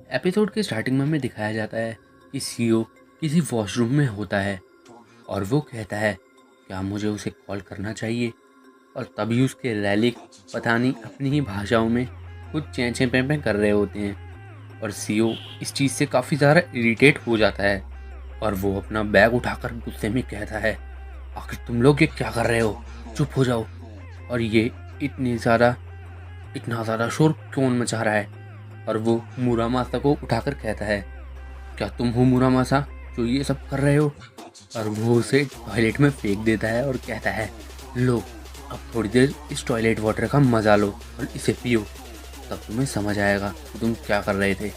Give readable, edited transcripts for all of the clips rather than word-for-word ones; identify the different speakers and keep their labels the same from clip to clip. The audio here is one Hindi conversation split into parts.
Speaker 1: एपिसोड के स्टार्टिंग में हमें दिखाया जाता है कि सीईओ किसी वॉशरूम में होता है और वो कहता है क्या मुझे उसे कॉल करना चाहिए। और तभी उसके रैलिक पता नहीं अपनी ही भाषाओं में कुछ चें चें पें पें कर रहे होते हैं और सीईओ इस चीज़ से काफ़ी ज़्यादा इरिटेट हो जाता है और वो अपना बैग उठाकर गुस्से में कहता है आखिर तुम लोग ये क्या कर रहे हो, चुप हो जाओ। और ये इतना ज़्यादा शोर क्यों मचा रहा है। और वो मुरामासा को उठाकर कहता है क्या तुम हो मुरामासा जो ये सब कर रहे हो। और वो उसे टॉयलेट में फेंक देता है और कहता है लो अब थोड़ी देर इस टॉयलेट वाटर का मज़ा लो और इसे पियो, तब तुम्हें समझ आएगा कि तुम क्या कर रहे थे।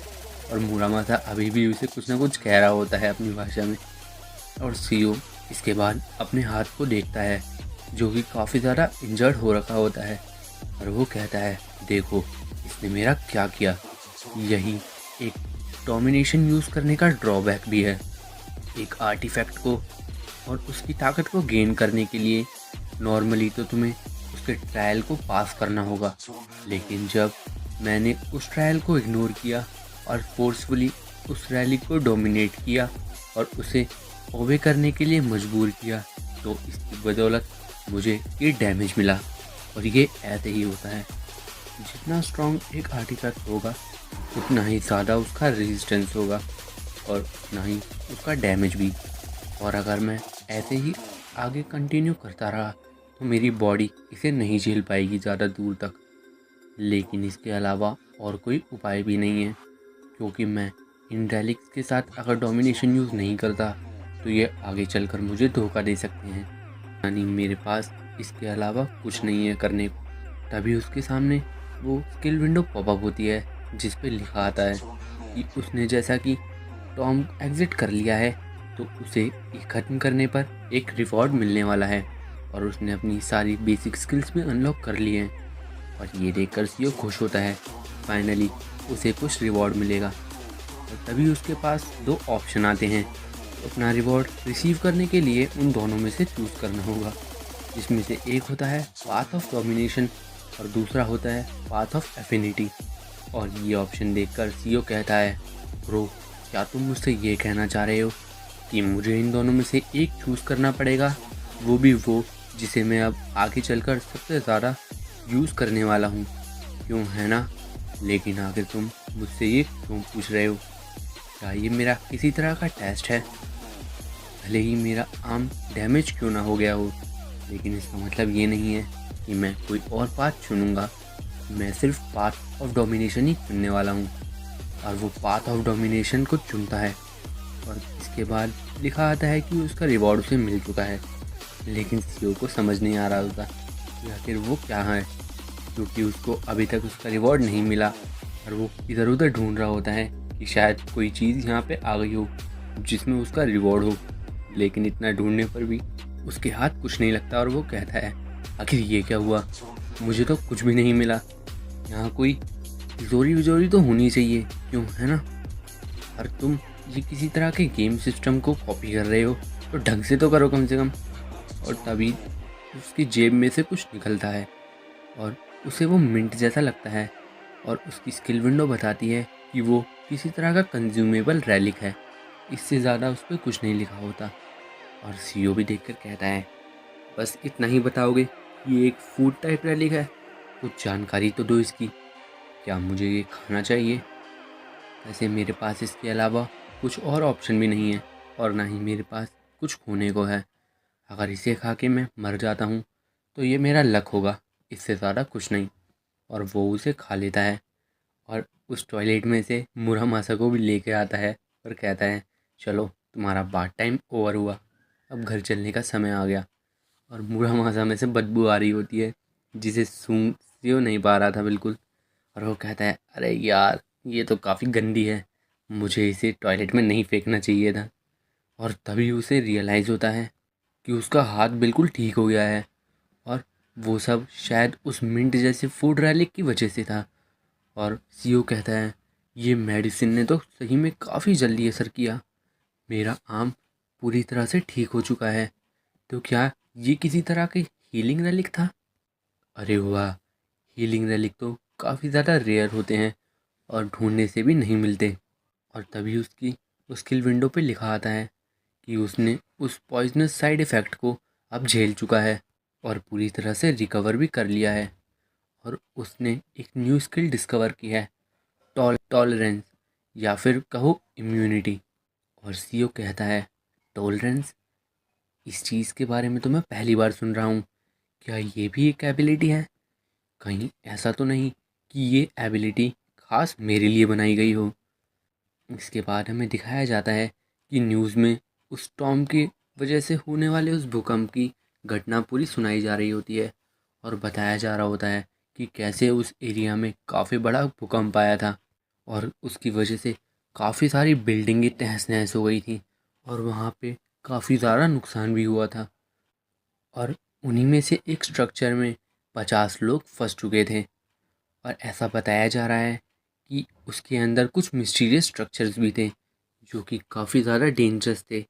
Speaker 1: और मुरामासा अभी भी उसे कुछ ना कुछ कह रहा होता है अपनी भाषा में। और सीओ इसके बाद अपने हाथ को देखता है जो कि काफ़ी ज़्यादा इंजर्ड हो रखा होता है और वो कहता है देखो इसने मेरा क्या किया। यही एक डोमिनेशन यूज़ करने का ड्रॉबैक भी है। एक आर्टिफैक्ट को और उसकी ताकत को गेन करने के लिए नॉर्मली तो तुम्हें उसके ट्रायल को पास करना होगा, लेकिन जब मैंने उस ट्रायल को इग्नोर किया और फोर्सफुली उस रैली को डोमिनेट किया और उसे ओबे करने के लिए मजबूर किया तो इसकी बदौलत मुझे ये डैमेज मिला। और ये ऐसे ही होता है, जितना स्ट्रॉन्ग एक आर्टिफैक्ट होगा उतना ही ज़्यादा उसका रेजिस्टेंस होगा और उतना ही उसका डैमेज भी। और अगर मैं ऐसे ही आगे कंटिन्यू करता रहा तो मेरी बॉडी इसे नहीं झेल पाएगी ज़्यादा दूर तक। लेकिन इसके अलावा और कोई उपाय भी नहीं है, क्योंकि मैं इन रेलिक्स के साथ अगर डोमिनेशन यूज़ नहीं करता तो ये आगे चलकर मुझे धोखा दे सकते हैं। यानी मेरे पास इसके अलावा कुछ नहीं है करने को। तभी उसके सामने वो स्किल विंडो पॉपअप होती है जिस पे लिखा आता है कि उसने जैसा कि टॉम एग्जिट कर लिया है तो उसे ये ख़त्म करने पर एक रिवॉर्ड मिलने वाला है और उसने अपनी सारी बेसिक स्किल्स भी अनलॉक कर लिए हैं। और ये देखकर सीओ खुश होता है, फाइनली उसे कुछ रिवॉर्ड मिलेगा। और तभी उसके पास दो ऑप्शन आते हैं, तो अपना रिवॉर्ड रिसीव करने के लिए उन दोनों में से चूज़ करना होगा, जिसमें से एक होता है पाथ ऑफ डोमिनेशन और दूसरा होता है पाथ ऑफ एफिनिटी। और ये ऑप्शन देखकर सीओ कहता है ब्रो क्या तुम मुझसे ये कहना चाह रहे हो कि मुझे इन दोनों में से एक चूज़ करना पड़ेगा, वो भी वो जिसे मैं अब आगे चलकर सबसे ज़्यादा यूज़ करने वाला हूँ, क्यों है ना। लेकिन आखिर तुम मुझसे ये क्यों पूछ रहे हो, क्या ये मेरा किसी तरह का टेस्ट है। भले ही मेरा आर्म डैमेज क्यों ना हो गया हो, लेकिन इसका मतलब ये नहीं है कि मैं कोई और पाथ चुनूँगा। मैं सिर्फ पाथ ऑफ डोमिनेशन ही चुनने वाला हूँ। और वो पाथ ऑफ डोमिनेशन को चुनता है और इसके बाद लिखा आता है कि उसका रिवॉर्ड उसे मिल चुका है। लेकिन सीओ को समझ नहीं आ रहा होता कि आखिर वो क्या है, क्योंकि उसको अभी तक उसका रिवॉर्ड नहीं मिला और वो इधर उधर ढूंढ रहा होता है कि शायद कोई चीज़ यहाँ पे आ गई हो जिसमें उसका रिवॉर्ड हो। लेकिन इतना ढूंढने पर भी उसके हाथ कुछ नहीं लगता और वो कहता है आखिर ये क्या हुआ, मुझे तो कुछ भी नहीं मिला। यहाँ कोई तिजोरी विजोरी तो होनी चाहिए, क्यों है ना। और तुम ये किसी तरह के गेम सिस्टम को कॉपी कर रहे हो तो ढंग से तो करो कम से कम। और तभी उसकी जेब में से कुछ निकलता है और उसे वो मिंट जैसा लगता है और उसकी स्किल विंडो बताती है कि वो किसी तरह का कंज्यूमेबल रैलिक है। इससे ज़्यादा उस पर कुछ नहीं लिखा होता। और सीईओ भी देखकर कहता है बस इतना ही बताओगे, ये एक फूड टाइप रैलिक है, कुछ जानकारी तो दो इसकी, क्या मुझे ये खाना चाहिए। वैसे मेरे पास इसके अलावा कुछ और ऑप्शन भी नहीं है और ना ही मेरे पास कुछ खोने को है। अगर इसे खा के मैं मर जाता हूँ तो ये मेरा लक होगा, इससे ज़्यादा कुछ नहीं। और वो उसे खा लेता है और उस टॉयलेट में से मुरामासा को भी लेके आता है और कहता है चलो तुम्हारा बाथ टाइम ओवर हुआ, अब घर चलने का समय आ गया। और मुरामासा में से बदबू आ रही होती है जिसे सूंघ सियो नहीं पा रहा था बिल्कुल। और वो कहता है अरे यार ये तो काफ़ी गंदी है, मुझे इसे टॉयलेट में नहीं फेंकना चाहिए था। और तभी उसे रियलाइज़ होता है कि उसका हाथ बिल्कुल ठीक हो गया है और वो सब शायद उस मिंट जैसे फूड रैलिक की वजह से था। और सीओ कहता है ये मेडिसिन ने तो सही में काफ़ी जल्दी असर किया, मेरा आर्म पूरी तरह से ठीक हो चुका है। तो क्या ये किसी तरह की हीलिंग रैलिक था। अरे वाह, हीलिंग रैलिक तो काफ़ी ज़्यादा रेयर होते हैं और ढूंढने से भी नहीं मिलते। और तभी उसकी उस किल विंडो पे लिखा आता है कि उसने उस पॉइजनस साइड इफ़ेक्ट को अब झेल चुका है और पूरी तरह से रिकवर भी कर लिया है। और उसने एक न्यू स्किल डिस्कवर की है, टॉलरेंस, या फिर कहो इम्यूनिटी। और सीओ कहता है, टॉलरेंस, इस चीज़ के बारे में तो मैं पहली बार सुन रहा हूँ। क्या ये भी एक एबिलिटी है? कहीं ऐसा तो नहीं कि ये एबिलिटी खास मेरे लिए बनाई गई हो। इसके बाद हमें दिखाया जाता है कि न्यूज़ में उस टॉम की वजह से होने वाले उस भूकंप की घटना पूरी सुनाई जा रही होती है और बताया जा रहा होता है कि कैसे उस एरिया में काफ़ी बड़ा भूकंप आया था और उसकी वजह से काफ़ी सारी बिल्डिंगें तहस नहस हो गई थी और वहाँ पे काफ़ी ज़्यादा नुकसान भी हुआ था। और उन्हीं में से एक स्ट्रक्चर में 50 लोग फंस चुके थे और ऐसा बताया जा रहा है कि उसके अंदर कुछ मिस्टीरियस स्ट्रक्चर्स भी थे जो कि काफ़ी ज़्यादा डेंजरस थे।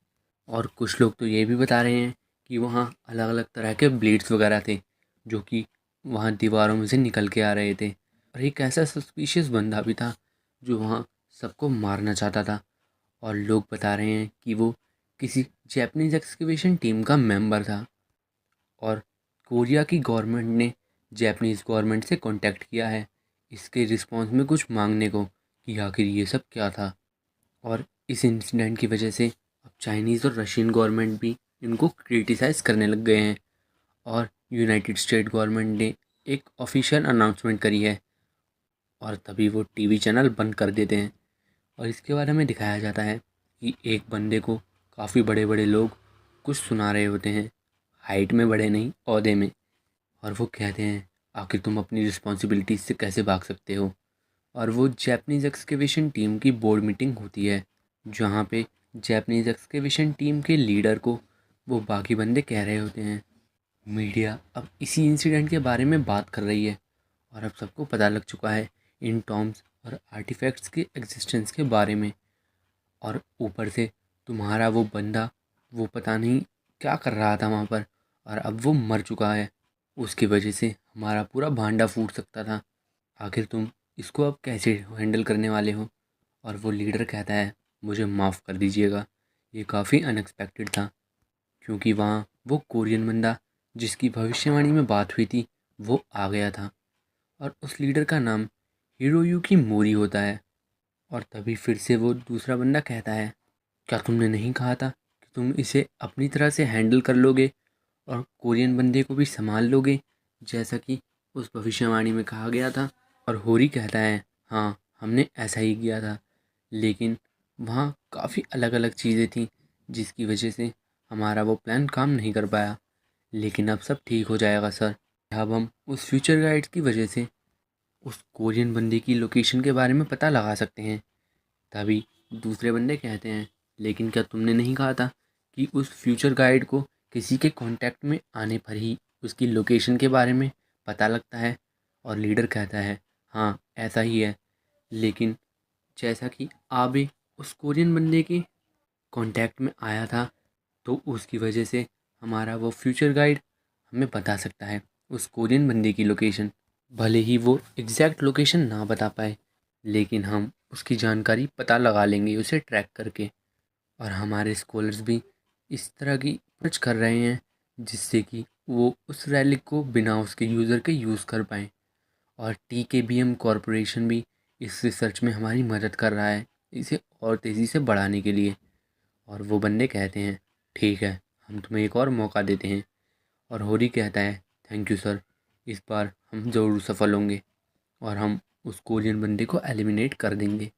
Speaker 1: और कुछ लोग तो ये भी बता रहे हैं कि वहाँ अलग अलग तरह के ब्लेड्स वगैरह थे जो कि वहाँ दीवारों में से निकल के आ रहे थे। और एक ऐसा सस्पिशियस बंदा भी था जो वहाँ सबको मारना चाहता था। और लोग बता रहे हैं कि वो किसी जैपनीज एक्सकवेशन टीम का मेंबर था। और कोरिया की गवर्नमेंट ने जापानीज़ गवर्नमेंट से कांटेक्ट किया है इसके रिस्पांस में कुछ मांगने को कि आखिर ये सब क्या था। और इस इंसिडेंट की वजह से अब चाइनीज़ और रशियन गवर्नमेंट भी इनको क्रिटिसाइज़ करने लग गए हैं और यूनाइटेड स्टेट गवर्नमेंट ने एक ऑफिशियल अनाउंसमेंट करी है और तभी वो टीवी चैनल बंद कर देते हैं। और इसके बाद हमें दिखाया जाता है कि एक बंदे को काफ़ी बड़े बड़े लोग कुछ सुना रहे होते हैं, हाइट में बड़े नहीं, ओहदे में। और वो कहते हैं, आखिर तुम अपनी रिस्पॉन्सिबिलिटीज से कैसे भाग सकते हो। और वो जैपनीज़ एक्सकेवेशन टीम की बोर्ड मीटिंग होती है जहाँ पे जैपनीज़ एक्सकेवेशन टीम के लीडर को वो बाकी बंदे कह रहे होते हैं। मीडिया अब इसी इंसिडेंट के बारे में बात कर रही है और अब सबको पता लग चुका है इन टॉम्स और आर्टिफैक्ट्स के एग्जिस्टेंस के बारे में। और ऊपर से तुम्हारा वो बंदा वो पता नहीं क्या कर रहा था वहाँ पर और अब वो मर चुका है। उसकी वजह से हमारा पूरा भांडा फूट सकता था। आखिर तुम इसको अब कैसे हैंडल करने वाले हो। और वो लीडर कहता है, मुझे माफ़ कर दीजिएगा, ये काफ़ी अनएक्सपेक्टेड था क्योंकि वहाँ वो कोरियन बंदा जिसकी भविष्यवाणी में बात हुई थी वो आ गया था और उस लीडर का नाम हिरोयुकी मोरी होता है। और तभी फिर से वो दूसरा बंदा कहता है, क्या तुमने नहीं कहा था कि तुम इसे अपनी तरह से हैंडल कर लोगे और कोरियन बंदे को भी संभाल लोगे जैसा कि उस भविष्यवाणी में कहा गया था। और होरी कहता है, हाँ हमने ऐसा ही किया था, लेकिन वहाँ काफ़ी अलग अलग चीज़ें थी जिसकी वजह से हमारा वो प्लान काम नहीं कर पाया, लेकिन अब सब ठीक हो जाएगा सर। अब हम उस फ्यूचर गाइड्स की वजह से उस कोरियन बंदे की लोकेशन के बारे में पता लगा सकते हैं। तभी दूसरे बंदे कहते हैं, लेकिन क्या तुमने नहीं कहा था कि उस फ्यूचर गाइड को किसी के कांटेक्ट में आने पर ही उसकी लोकेशन के बारे में पता लगता है। और लीडर कहता है, हाँ ऐसा ही है, लेकिन जैसा कि आबे उस कोरियन बंदे के कांटेक्ट में आया था तो उसकी वजह से हमारा वो फ्यूचर गाइड हमें बता सकता है उस कोरियन बंदे की लोकेशन। भले ही वो एग्जैक्ट लोकेशन ना बता पाए, लेकिन हम उसकी जानकारी पता लगा लेंगे उसे ट्रैक करके। और हमारे स्कॉलर्स भी इस तरह की सर्च कर रहे हैं जिससे कि वो उस रैलिक को बिना उसके यूज़र के यूज़ कर पाएँ। और TKBM कॉरपोरेशन भी इस रिसर्च में हमारी मदद कर रहा है इसे और तेज़ी से बढ़ाने के लिए। और वो बंदे कहते हैं, ठीक है, हम तुम्हें एक और मौका देते हैं। और होरी कहता है, थैंक यू सर, इस बार हम ज़रूर सफल होंगे और हम उस कोरियन बंदे को एलिमिनेट कर देंगे।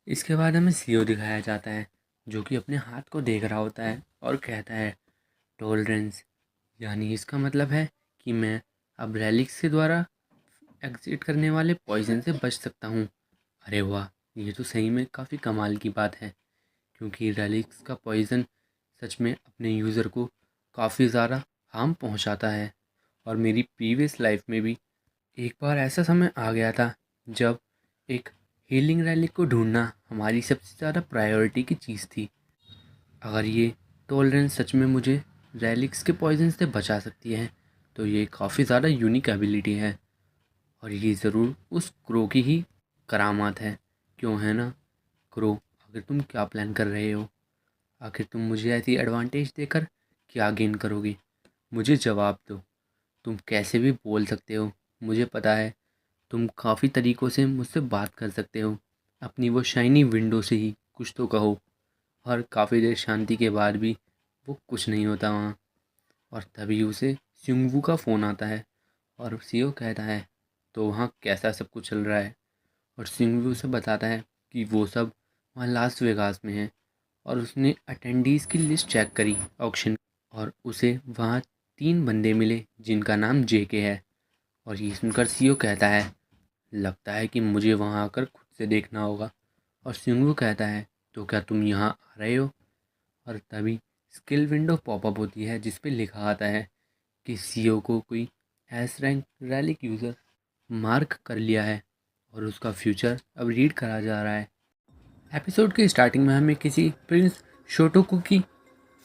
Speaker 1: इसके बाद हमें सीओ दिखाया जाता है जो कि अपने हाथ को देख रहा होता है और कहता है, टॉलरेंस, यानी इसका मतलब है कि मैं अब रेलिक्स के द्वारा एग्जिट करने वाले पॉइजन से बच सकता हूँ। अरे वाह, ये तो सही में काफ़ी कमाल की बात है क्योंकि रेलिक्स का पॉइजन सच में अपने यूज़र को काफ़ी ज़्यादा हार्म पहुँचाता है। और मेरी प्रीवियस लाइफ में भी एक बार ऐसा समय आ गया था जब एक हीलिंग रैलिक को ढूंढना हमारी सबसे ज़्यादा प्रायोरिटी की चीज़ थी। अगर ये टॉलरेंस सच में मुझे रैलिक्स के पॉइजन से बचा सकती है तो ये काफ़ी ज़्यादा यूनिक एबिलिटी है और ये ज़रूर उस क्रो की ही करामात है। क्यों है ना? करो। आखिर तुम क्या प्लान कर रहे हो? आखिर तुम मुझे ऐसी एडवांटेज देकर क्या गेन करोगे? मुझे जवाब दो। तुम कैसे भी बोल सकते हो, मुझे पता है। तुम काफ़ी तरीक़ों से मुझसे बात कर सकते हो। अपनी वो शाइनी विंडो से ही कुछ तो कहो। और काफ़ी देर शांति के बाद भी वो कुछ नहीं होता वहाँ। और तभी उसे सिंगवू का फ़ोन आता है और सीओ कहता है, तो वहाँ कैसा सब कुछ चल रहा है? और सिंगवू उसे बताता है कि वो सब वहाँ लास वेगास में है। और उसने अटेंडीज़ की लिस्ट चेक करी ऑक्शन, और उसे वहाँ 3 बंदे मिले जिनका नाम जेके है। और ये सुनकर सीओ कहता है, लगता है कि मुझे वहाँ आकर खुद से देखना होगा। और सिंगवू कहता है, तो क्या तुम यहाँ आ रहे हो? और तभी स्किल विंडो पॉपअप होती है जिस पे लिखा आता है कि सीओ को कोई S rank relic user mark कर लिया है और उसका फ्यूचर अब रीड करा जा रहा है। एपिसोड के स्टार्टिंग में हमें किसी प्रिंस शोटोकू की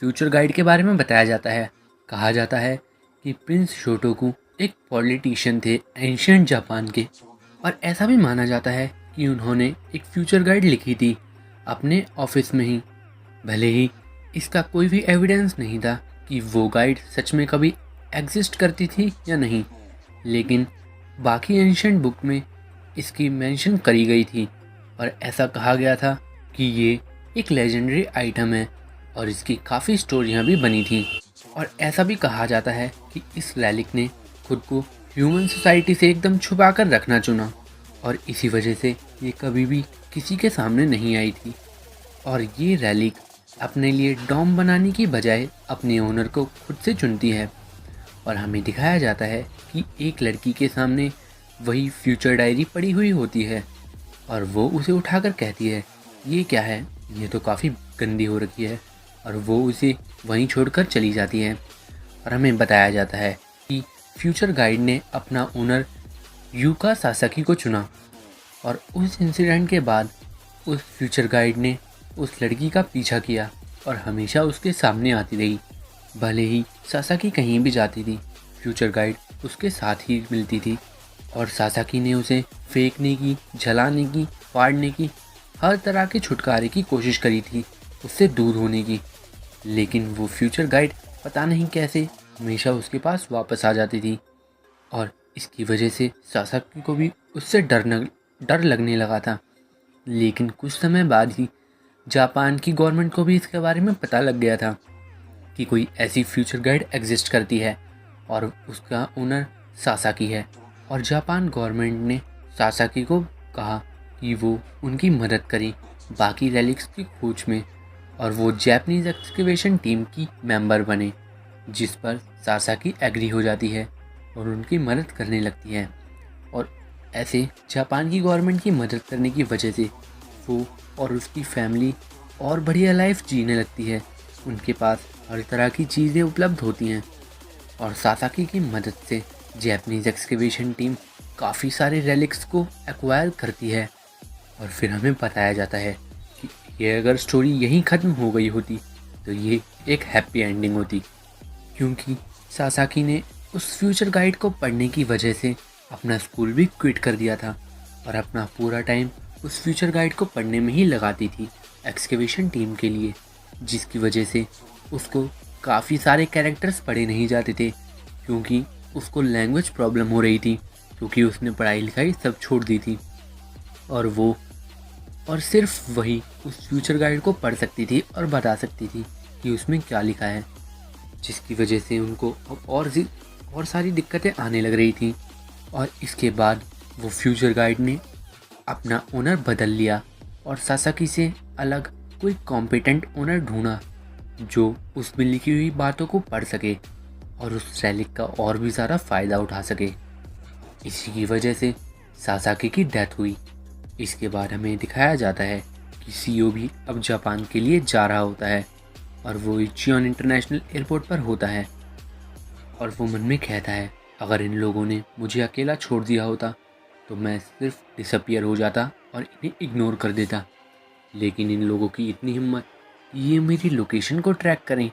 Speaker 1: फ्यूचर गाइड के बारे में बताया जाता है। कहा जाता है कि प्रिंस शोटोकू एक पॉलिटिशियन थे एंशियंट जापान के, और ऐसा भी माना जाता है कि उन्होंने एक फ्यूचर गाइड लिखी थी अपने ऑफिस में ही। भले ही इसका कोई भी एविडेंस नहीं था कि वो गाइड सच में कभी एग्जिस्ट करती थी या नहीं, लेकिन बाकी एंशियंट बुक में इसकी मेंशन करी गई थी। और ऐसा कहा गया था कि ये एक लेजेंडरी आइटम है और इसकी काफ़ी स्टोरियाँ भी बनी थी। और ऐसा भी कहा जाता है कि इस रैलिक ने खुद को ह्यूमन सोसाइटी से एकदम छुपा कर रखना चुना, और इसी वजह से ये कभी भी किसी के सामने नहीं आई थी। और ये रैलिक अपने लिए डॉम बनाने की बजाय अपने ओनर को खुद से चुनती है। और हमें दिखाया जाता है कि एक लड़की के सामने वही फ्यूचर डायरी पड़ी हुई होती है और वो उसे उठाकर कहती है, ये क्या है? ये तो काफ़ी गंदी हो रखी है। और वो उसे वहीं छोड़कर चली जाती है। और हमें बताया जाता है कि फ्यूचर गाइड ने अपना ओनर यूका सासाकी को चुना। और उस इंसिडेंट के बाद उस फ्यूचर गाइड ने उस लड़की का पीछा किया और हमेशा उसके सामने आती रही। भले ही सासाकी कहीं भी जाती थी, फ्यूचर गाइड उसके साथ ही मिलती थी। और सासाकी ने उसे फेंकने की, जलाने की, फाड़ने की, हर तरह के छुटकारे की कोशिश करी थी, उससे दूर होने की। लेकिन वो फ्यूचर गाइड पता नहीं कैसे हमेशा उसके पास वापस आ जाती थी। और इसकी वजह से सासाकी को भी उससे डर लगने लगा था। लेकिन कुछ समय बाद ही जापान की गवर्नमेंट को भी इसके बारे में पता लग गया था कि कोई ऐसी फ्यूचर गाइड एग्जिस्ट करती है और उसका ओनर सासाकी है। और जापान गवर्नमेंट ने सासाकी को कहा कि वो उनकी मदद करे बाकी रेलिक्स की खोज में, और वो जापानीज एक्सकेवेशन टीम की मेंबर बने, जिस पर सासाकी एग्री हो जाती है और उनकी मदद करने लगती है। और ऐसे जापान की गवर्नमेंट की मदद करने की वजह से वो और उसकी फैमिली और बढ़िया लाइफ जीने लगती है। उनके पास हर तरह की चीज़ें उपलब्ध होती हैं। और सासाकी की मदद से जापानीज एक्सकेवेशन टीम काफ़ी सारे रेलिक्स को एक्वायर करती है। और फिर हमें बताया जाता है कि ये अगर स्टोरी यहीं ख़त्म हो गई होती तो ये एक हैप्पी एंडिंग होती, क्योंकि सासाकी ने उस फ्यूचर गाइड को पढ़ने की वजह से अपना स्कूल भी क्विट कर दिया था और अपना पूरा टाइम उस फ्यूचर गाइड को पढ़ने में ही लगाती थी एक्सकेवेशन टीम के लिए, जिसकी वजह से उसको काफ़ी सारे कैरेक्टर्स पढ़े नहीं जाते थे, क्योंकि उसको लैंग्वेज प्रॉब्लम हो रही थी, क्योंकि उसने पढ़ाई लिखाई सब छोड़ दी थी। और सिर्फ वही उस फ्यूचर गाइड को पढ़ सकती थी और बता सकती थी कि उसमें क्या लिखा है, जिसकी वजह से उनको और सारी दिक्कतें आने लग रही थी। और इसके बाद वो फ्यूचर गाइड ने अपना ओनर बदल लिया और सासाकी से अलग कोई कॉम्पिटेंट ओनर ढूंढा जो उसमें लिखी हुई बातों को पढ़ सके और उस रैलिक का और भी ज़्यादा फ़ायदा उठा सके। इसी की वजह से सासाकी की डेथ हुई। इसके बाद हमें दिखाया जाता है कि सीओ भी अब जापान के लिए जा रहा होता है और वो इचियन इंटरनेशनल एयरपोर्ट पर होता है। और वो मन में कहता है, अगर इन लोगों ने मुझे अकेला छोड़ दिया होता तो मैं सिर्फ डिसअपियर हो जाता और इन्हें इग्नोर कर देता। लेकिन इन लोगों की इतनी हिम्मत, ये मेरी लोकेशन को ट्रैक करें।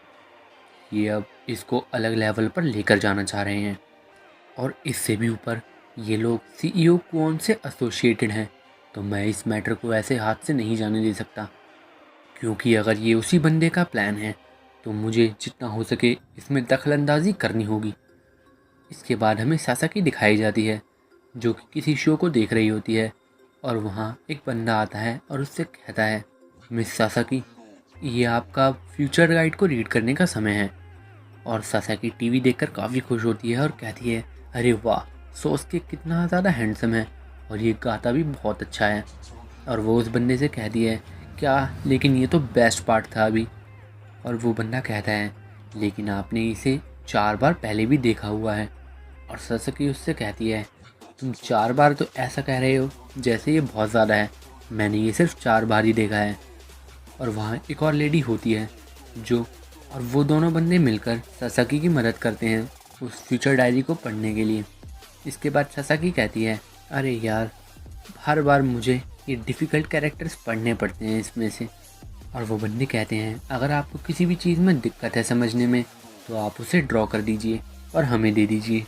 Speaker 1: ये अब इसको अलग लेवल पर लेकर जाना चाह रहे हैं। और इससे भी ऊपर ये लोग सीईओ क्वॉन से एसोसिएटेड हैं, तो मैं इस मैटर को ऐसे हाथ से नहीं जाने दे सकता, क्योंकि अगर ये उसी बंदे का प्लान है तो मुझे जितना हो सके इसमें दखलंदाजी करनी होगी। इसके बाद हमें सासाकी दिखाई जाती है जो कि किसी शो को देख रही होती है, और वहाँ एक बंदा आता है और उससे कहता है, मिस सासाकी, ये आपका फ्यूचर गाइड को रीड करने का समय है। और सासाकी टीवी देखकर काफ़ी खुश होती है और कहती है, अरे वाह, सोस्के कितना ज़्यादा हैंडसम है और ये गाता भी बहुत अच्छा है। और वो उस बंदे से कहती है, क्या, लेकिन ये तो बेस्ट पार्ट था अभी। और वो बंदा कहता है, लेकिन आपने इसे 4 बार पहले भी देखा हुआ है। और सासाकी उससे कहती है, तुम 4 बार तो ऐसा कह रहे हो जैसे ये बहुत ज़्यादा है, मैंने ये सिर्फ 4 बार ही देखा है। और वहाँ एक और लेडी होती है जो, और वो दोनों बंदे मिलकर सासाकी की मदद करते हैं उस फ्यूचर डायरी को पढ़ने के लिए। इसके बाद सासाकी कहती है, अरे यार, हर बार मुझे ये डिफ़िकल्ट कैरेक्टर्स पढ़ने पड़ते हैं इसमें से। और वो बंदे कहते हैं, अगर आपको किसी भी चीज़ में दिक्कत है समझने में तो आप उसे ड्रॉ कर दीजिए और हमें दे दीजिए।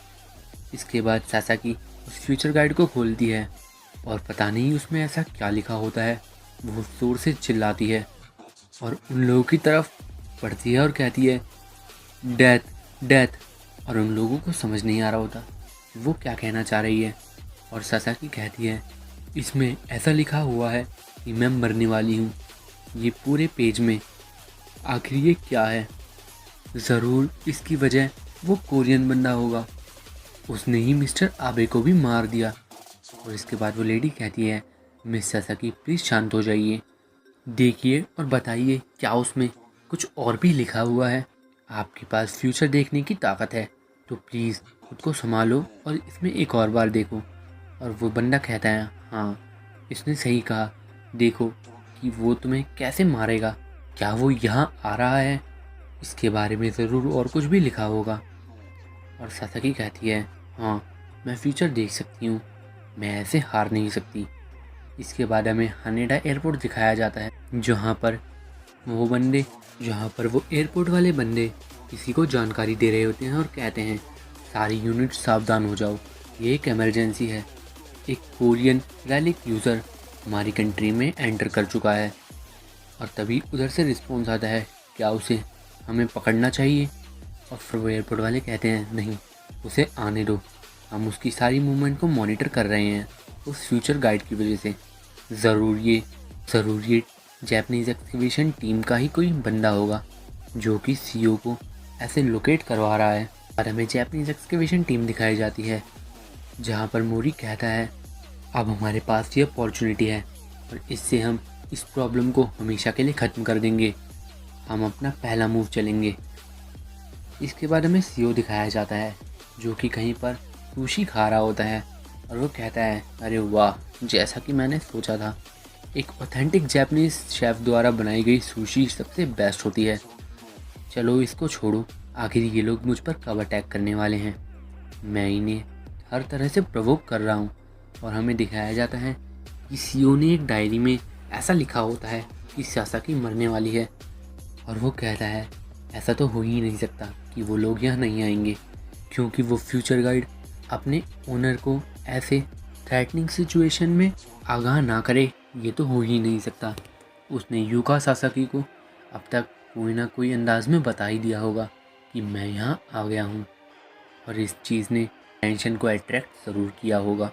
Speaker 1: इसके बाद सासाकी उस फ्यूचर गाइड को खोलती है और पता नहीं उसमें ऐसा क्या लिखा होता है। वो ज़ोर से चिल्लाती है और उन लोगों की तरफ पढ़ती है और कहती है, डेथ, डेथ। और उन लोगों को समझ नहीं आ रहा होता वो क्या कहना चाह रही है। और सासाकी कहती है, इसमें ऐसा लिखा हुआ है कि मैं मरने वाली हूँ। ये पूरे पेज में आखिर ये क्या है? ज़रूर इसकी वजह वो कोरियन बंदा होगा, उसने ही मिस्टर आबे को भी मार दिया। और इसके बाद वो लेडी कहती है, मिस सासाकी प्लीज़ शांत हो जाइए, देखिए और बताइए क्या उसमें कुछ और भी लिखा हुआ है। आपके पास फ्यूचर देखने की ताकत है तो प्लीज़ खुद को संभालो और इसमें एक और बार देखो। और वो बंदा कहता है, हाँ, इसने सही कहा, देखो कि वो तुम्हें कैसे मारेगा, क्या वो यहाँ आ रहा है, इसके बारे में ज़रूर और कुछ भी लिखा होगा। और सासाकी कहती है, हाँ, मैं फ्यूचर देख सकती हूँ, मैं ऐसे हार नहीं सकती। इसके बाद हमें हानेडा एयरपोर्ट दिखाया जाता है जहाँ पर वो एयरपोर्ट वाले बंदे किसी को जानकारी दे रहे होते हैं और कहते हैं, सारी यूनिट सावधान हो जाओ, ये एक इमरजेंसी है, एक कोरियन रैलिक यूज़र हमारी कंट्री में एंटर कर चुका है। और तभी उधर से रिस्पॉन्स आता है, क्या उसे हमें पकड़ना चाहिए? और फिर वो एयरपोर्ट वाले कहते हैं, नहीं, उसे आने दो, हम उसकी सारी मूवमेंट को मॉनिटर कर रहे हैं उस फ्यूचर गाइड की वजह से। ज़रूर ये जैपनीज़ एक्सकवेशन टीम का ही कोई बंदा होगा जो कि सीईओ को ऐसे लोकेट करवा रहा है। और हमें जैपनीज़ एक्सकवेशन टीम दिखाई जाती है जहाँ पर मोरी कहता है, अब हमारे पास ये अपॉर्चुनिटी है और इससे हम इस प्रॉब्लम को हमेशा के लिए ख़त्म कर देंगे, हम अपना पहला मूव चलेंगे। इसके बाद हमें सीईओ दिखाया जाता है जो कि कहीं पर सुशी खा रहा होता है और वो कहता है, अरे वाह, जैसा कि मैंने सोचा था, एक ऑथेंटिक जापानीज़ शेफ़ द्वारा बनाई गई सुशी सबसे बेस्ट होती है। चलो इसको छोड़ो, आखिर ये लोग मुझ पर कब अटैक करने वाले हैं, मैं इन्हें हर तरह से प्रोवोक कर रहा हूँ। और हमें दिखाया जाता है कि सीईओ ने एक डायरी में ऐसा लिखा होता है कि सासाकी मरने वाली है। और वो कहता है, ऐसा तो हो ही नहीं सकता कि वो लोग यहाँ नहीं आएंगे, क्योंकि वो फ्यूचर गाइड अपने ओनर को ऐसे थ्रेटनिंग सिचुएशन में आगाह ना करे, ये तो हो ही नहीं सकता। उसने यूका सासाकी को अब तक कोई ना कोई अंदाज में बता ही दिया होगा कि मैं यहाँ आ गया हूँ, और इस चीज़ ने टेंशन को अट्रैक्ट ज़रूर किया होगा।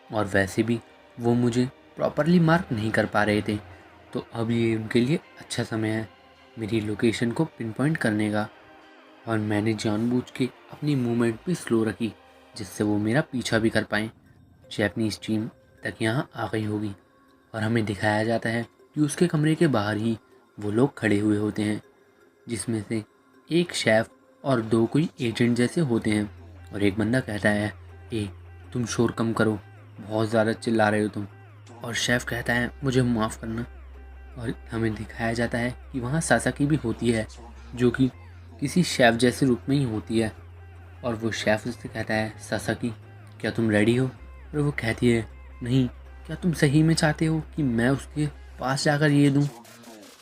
Speaker 1: और वैसे भी वो मुझे प्रॉपरली मार्क नहीं कर पा रहे थे, तो अब ये उनके लिए अच्छा समय है मेरी लोकेशन को पिनपॉइंट करने का। और मैंने जानबूझ के अपनी मूवमेंट भी स्लो रखी जिससे वो मेरा पीछा भी कर पाएँ। जैपनीज़ टीम तक यहाँ आ गई होगी और हमें दिखाया जाता है कि उसके कमरे के बाहर ही वो लोग खड़े हुए होते हैं, जिसमें से एक शेफ़ और 2 कोई एजेंट जैसे होते हैं। और एक बंदा कहता है, तुम शोर कम करो, बहुत ज़्यादा चिल्ला रहे हो तुम। और शेफ़ कहता है, मुझे माफ़ करना। और हमें दिखाया जाता है कि वहाँ सासाकी भी होती है जो कि किसी शेफ़ जैसे रूप में ही होती है। और वो शेफ़ उससे कहता है, सासाकी, क्या तुम रेडी हो? और वो कहती है, नहीं, क्या तुम सही में चाहते हो कि मैं उसके पास जाकर ये दूँ?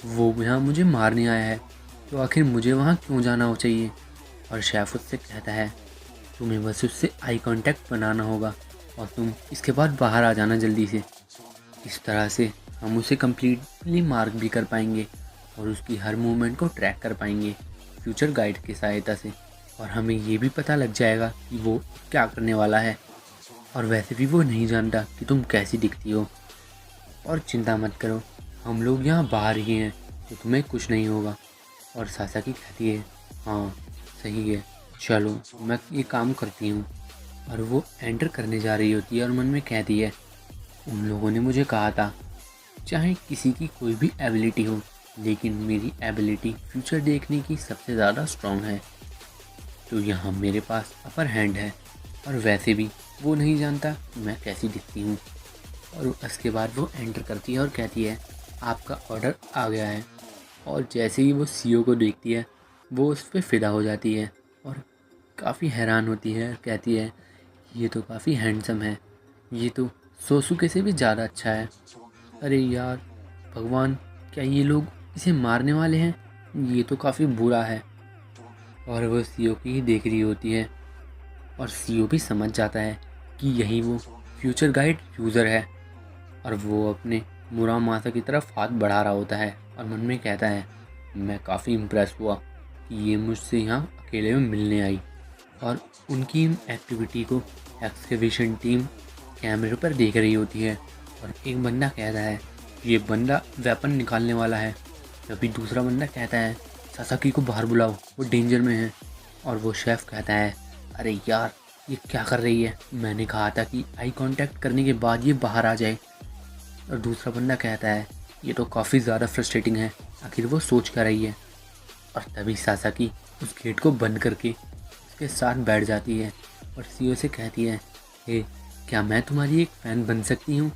Speaker 1: वो यहाँ मुझे मारने आया है, तो आखिर मुझे वहाँ क्यों जाना हो चाहिए? और शेफ़ उससे कहता है, तुम्हें बस उससे आई कांटेक्ट बनाना होगा और तुम इसके बाद बाहर आ जाना जल्दी से। इस तरह से हम उसे कम्प्लीटली मार्क भी कर पाएंगे और उसकी हर मूवमेंट को ट्रैक कर पाएंगे फ्यूचर गाइड की सहायता से। और हमें ये भी पता लग जाएगा कि वो क्या करने वाला है। और वैसे भी वो नहीं जानता कि तुम कैसी दिखती हो। और चिंता मत करो, हम लोग यहाँ बाहर ही हैं तो तुम्हें कुछ नहीं होगा। और सासाकी कहती है, हाँ सही है, चलो मैं ये काम करती हूँ। और वो एंटर करने जा रही होती है और मन में कहती है, उन लोगों ने मुझे कहा था चाहे किसी की कोई भी एबिलिटी हो, लेकिन मेरी एबिलिटी फ्यूचर देखने की सबसे ज़्यादा स्ट्रॉन्ग है, तो यहाँ मेरे पास अपर हैंड है। और वैसे भी वो नहीं जानता मैं कैसी दिखती हूँ। और उसके बाद वो एंटर करती है और कहती है, आपका ऑर्डर आ गया है। और जैसे ही वो सीईओ को देखती है वो उस पर फ़िदा हो जाती है और काफ़ी हैरान होती है। कहती है, ये तो काफ़ी हैंडसम है, ये तो सोसुके से भी ज़्यादा अच्छा है। अरे यार भगवान, क्या ये लोग इसे मारने वाले हैं? ये तो काफ़ी बुरा है। और वो सीईओ की ही देख रही होती है और सीईओ भी समझ जाता है कि यही वो फ्यूचर गाइड यूज़र है। और वो अपने मुरामासा की तरफ हाथ बढ़ा रहा होता है और मन में कहता है, मैं काफ़ी इम्प्रेस हुआ कि ये मुझसे यहाँ अकेले में मिलने आई। और उनकी इन एक्टिविटी को एक्सकेवेशन टीम कैमरे पर देख रही होती है। और एक बंदा कहता है, ये बंदा वेपन निकालने वाला है। तभी दूसरा बंदा कहता है, सासाकी को बाहर बुलाओ, वो डेंजर में है। और वो शेफ़ कहता है, अरे यार ये क्या कर रही है, मैंने कहा था कि आई कांटेक्ट करने के बाद ये बाहर आ जाए। और दूसरा बंदा कहता है, ये तो काफ़ी ज़्यादा फ्रस्ट्रेटिंग है, आखिर वो सोच कर रही है। और तभी सासाकी उस गेट को बंद करके उसके साथ बैठ जाती है और सीईओ से कहती है, हे क्या मैं तुम्हारी एक फ़ैन बन सकती हूँ?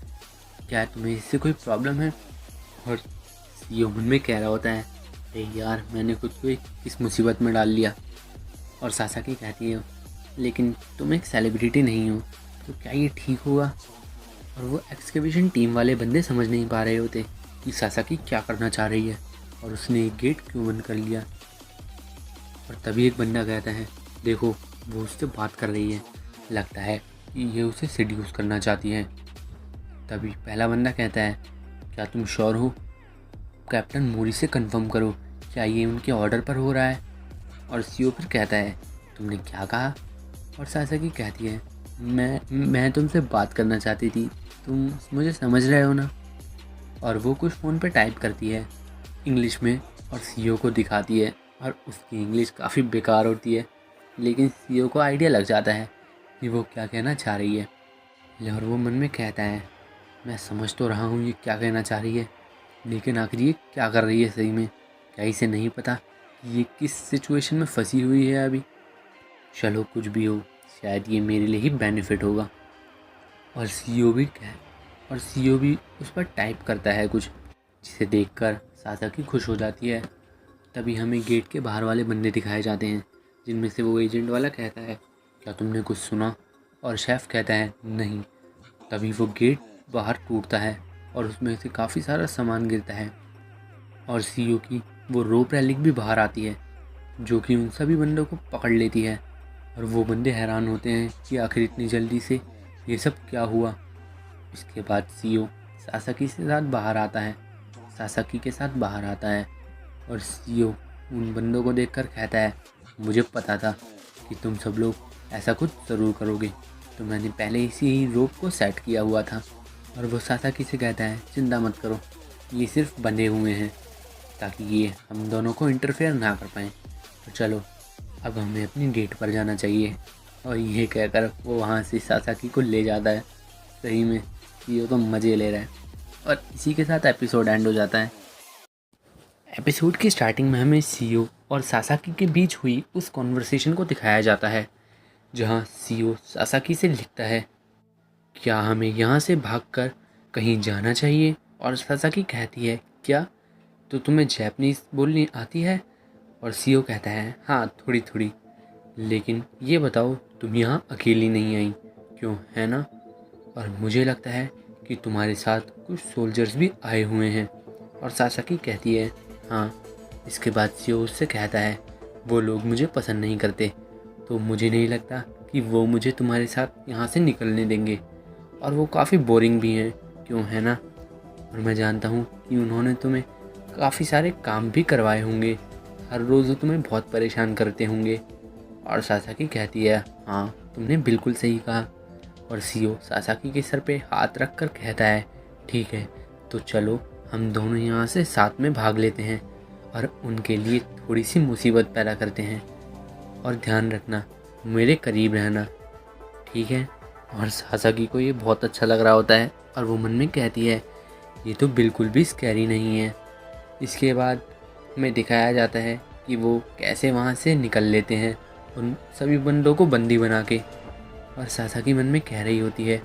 Speaker 1: क्या तुम्हें इससे कोई प्रॉब्लम है? और सीईओ मन में कह रहा होता है, अरे यार मैंने खुद को इस मुसीबत में डाल लिया। और सासाकी कहती है, लेकिन तुम एक सेलिब्रिटी नहीं हो, तो क्या ये ठीक होगा? और वो एक्सकेवेशन टीम वाले बंदे समझ नहीं पा रहे होते कि सासाकी क्या करना चाह रही है और उसने एक गेट क्यों बंद कर लिया। और तभी एक बंदा कहता है, देखो वो उससे बात कर रही है, लगता है कि ये उसे सेड्यूस करना चाहती है। तभी पहला बंदा कहता है, क्या तुम श्योर हो? कैप्टन मोरी से कंफर्म करो, क्या ये उनके ऑर्डर पर हो रहा है? और सीईओ फिर कहता है, तुमने क्या कहा? और सासाकी कहती है, मैं तुमसे बात करना चाहती थी, तुम मुझे समझ रहे हो ना? और वो कुछ फ़ोन पे टाइप करती है इंग्लिश में और सीईओ को दिखाती है। और उसकी इंग्लिश काफ़ी बेकार होती है, लेकिन सीईओ को आइडिया लग जाता है कि वो क्या कहना चाह रही है। और वो मन में कहता है, मैं समझ तो रहा हूँ ये क्या कहना चाह रही है, लेकिन आखिर ये क्या कर रही है सही में? क्या इसे नहीं पता कि ये किस सिचुएशन में फंसी हुई है अभी? चलो कुछ भी हो, शायद ये मेरे लिए ही बेनिफिट होगा। और सीईओ भी उस पर टाइप करता है कुछ, जिसे देखकर सासाकी खुश हो जाती है। तभी हमें गेट के बाहर वाले बंदे दिखाए जाते हैं, जिनमें से वो एजेंट वाला कहता है, क्या तुमने कुछ सुना? और शेफ़ कहता है, नहीं। तभी वो गेट बाहर टूटता है और उसमें से काफ़ी सारा सामान गिरता है और सीईओ की वो रोप रेलिक भी बाहर आती है, जो कि उन सभी बंदों को पकड़ लेती है। और वो बंदे हैरान होते हैं कि आखिर इतनी जल्दी से ये सब क्या हुआ। इसके बाद सीईओ सासाकी के साथ बाहर आता है और सीईओ उन बंदों को देखकर कहता है, मुझे पता था कि तुम सब लोग ऐसा कुछ ज़रूर करोगे, तो मैंने पहले इसी ही रोप को सेट किया हुआ था। और वो सासाकी से कहता है, चिंता मत करो, ये सिर्फ बंधे हुए हैं ताकि ये हम दोनों को इंटरफेयर ना कर पाएँ। तो चलो अब हमें अपनी डेट पर जाना चाहिए। और ये कहकर वो वहाँ से सासाकी को ले जाता है। सही में सीईओ तो मज़े ले रहा है। और इसी के साथ एपिसोड एंड हो जाता है। एपिसोड की स्टार्टिंग में हमें सीईओ और सासाकी के बीच हुई उस कॉन्वर्सेशन को दिखाया जाता है, जहाँ सीईओ सासाकी से लिखता है, क्या हमें यहाँ से भागकर कहीं जाना चाहिए? और सासाकी कहती है, क्या तो तुम्हें जापानीज़ बोलनी आती है? और सीईओ कहता है, हाँ थोड़ी थोड़ी, लेकिन ये बताओ तुम यहाँ अकेली नहीं आई, क्यों है ना? और मुझे लगता है कि तुम्हारे साथ कुछ सोल्जर्स भी आए हुए हैं। और सासाकी कहती है, हाँ। इसके बाद सीईओ उससे कहता है, वो लोग मुझे पसंद नहीं करते, तो मुझे नहीं लगता कि वो मुझे तुम्हारे साथ यहाँ से निकलने देंगे, और वो काफ़ी बोरिंग भी हैं, क्यों है ना? और मैं जानता हूँ कि उन्होंने तुम्हें काफ़ी सारे काम भी करवाए होंगे, हर रोज़ वो तुम्हें बहुत परेशान करते होंगे। और सासाकी कहती है, हाँ तुमने बिल्कुल सही कहा। और सीओ सासाकी के सर पे हाथ रख कर कहता है, ठीक है तो चलो हम दोनों यहाँ से साथ में भाग लेते हैं और उनके लिए थोड़ी सी मुसीबत पैदा करते हैं। और ध्यान रखना, मेरे करीब रहना, ठीक है। और सासाकी को ये बहुत अच्छा लग रहा होता है और वो मन में कहती है, ये तो बिल्कुल भी स्कैरी नहीं है। इसके बाद हमें दिखाया जाता है कि वो कैसे वहाँ से निकल लेते हैं उन सभी बंदों को बंदी बना के। और सासाकी मन में कह रही होती है,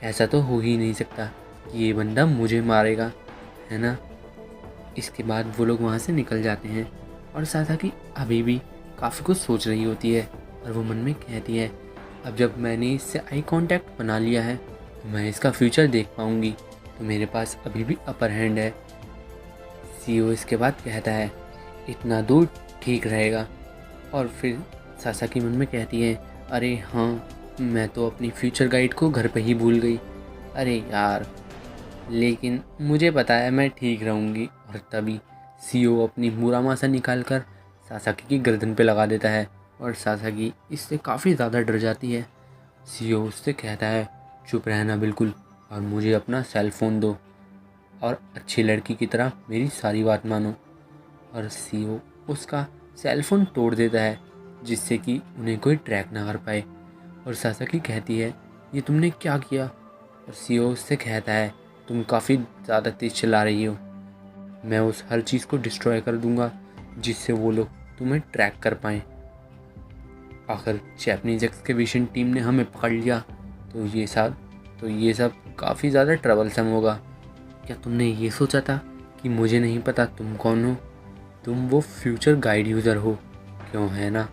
Speaker 1: ऐसा तो हो ही नहीं सकता कि ये बंदा मुझे मारेगा, है ना। इसके बाद वो लोग वहाँ से निकल जाते हैं और सासाकी अभी भी काफ़ी कुछ सोच रही होती है और वो मन में कहती है, अब जब मैंने इससे आई कांटेक्ट बना लिया है तो मैं इसका फ्यूचर देख पाऊँगी, तो मेरे पास अभी भी अपर हैंड है। सीओ इसके बाद कहता है, इतना दूर ठीक रहेगा। और फिर सासाकी मन में कहती है, अरे हाँ मैं तो अपनी फ्यूचर गाइड को घर पे ही भूल गई, अरे यार, लेकिन मुझे पता है मैं ठीक रहूँगी। और तभी सीओ अपनी मुरामासा निकाल कर सासाकी की गर्दन पे लगा देता है और सासाकी इससे काफ़ी ज़्यादा डर जाती है। सीओ उससे कहता है, चुप रहना बिल्कुल और मुझे अपना सेल फ़ोन दो और अच्छी लड़की की तरह मेरी सारी बात मानो। और सीओ उसका सेल फ़ोन तोड़ देता है जिससे कि उन्हें कोई ट्रैक ना कर पाए। और सासाकी कहती है, ये तुमने क्या किया। और सीओ उससे कहता है, तुम काफ़ी ज़्यादा तेज़ चला रही हो, मैं उस हर चीज़ को डिस्ट्रॉय कर दूंगा जिससे वो लोग तुम्हें ट्रैक कर पाएँ। आखिर जैपनीज एक्सकेवेशन टीम ने हमें पकड़ लिया तो ये सब काफ़ी ज़्यादा ट्रबलसम होगा। क्या तुमने ये सोचा था कि मुझे नहीं पता तुम कौन हो, तुम वो फ्यूचर गाइड यूज़र हो, क्यों, है ना।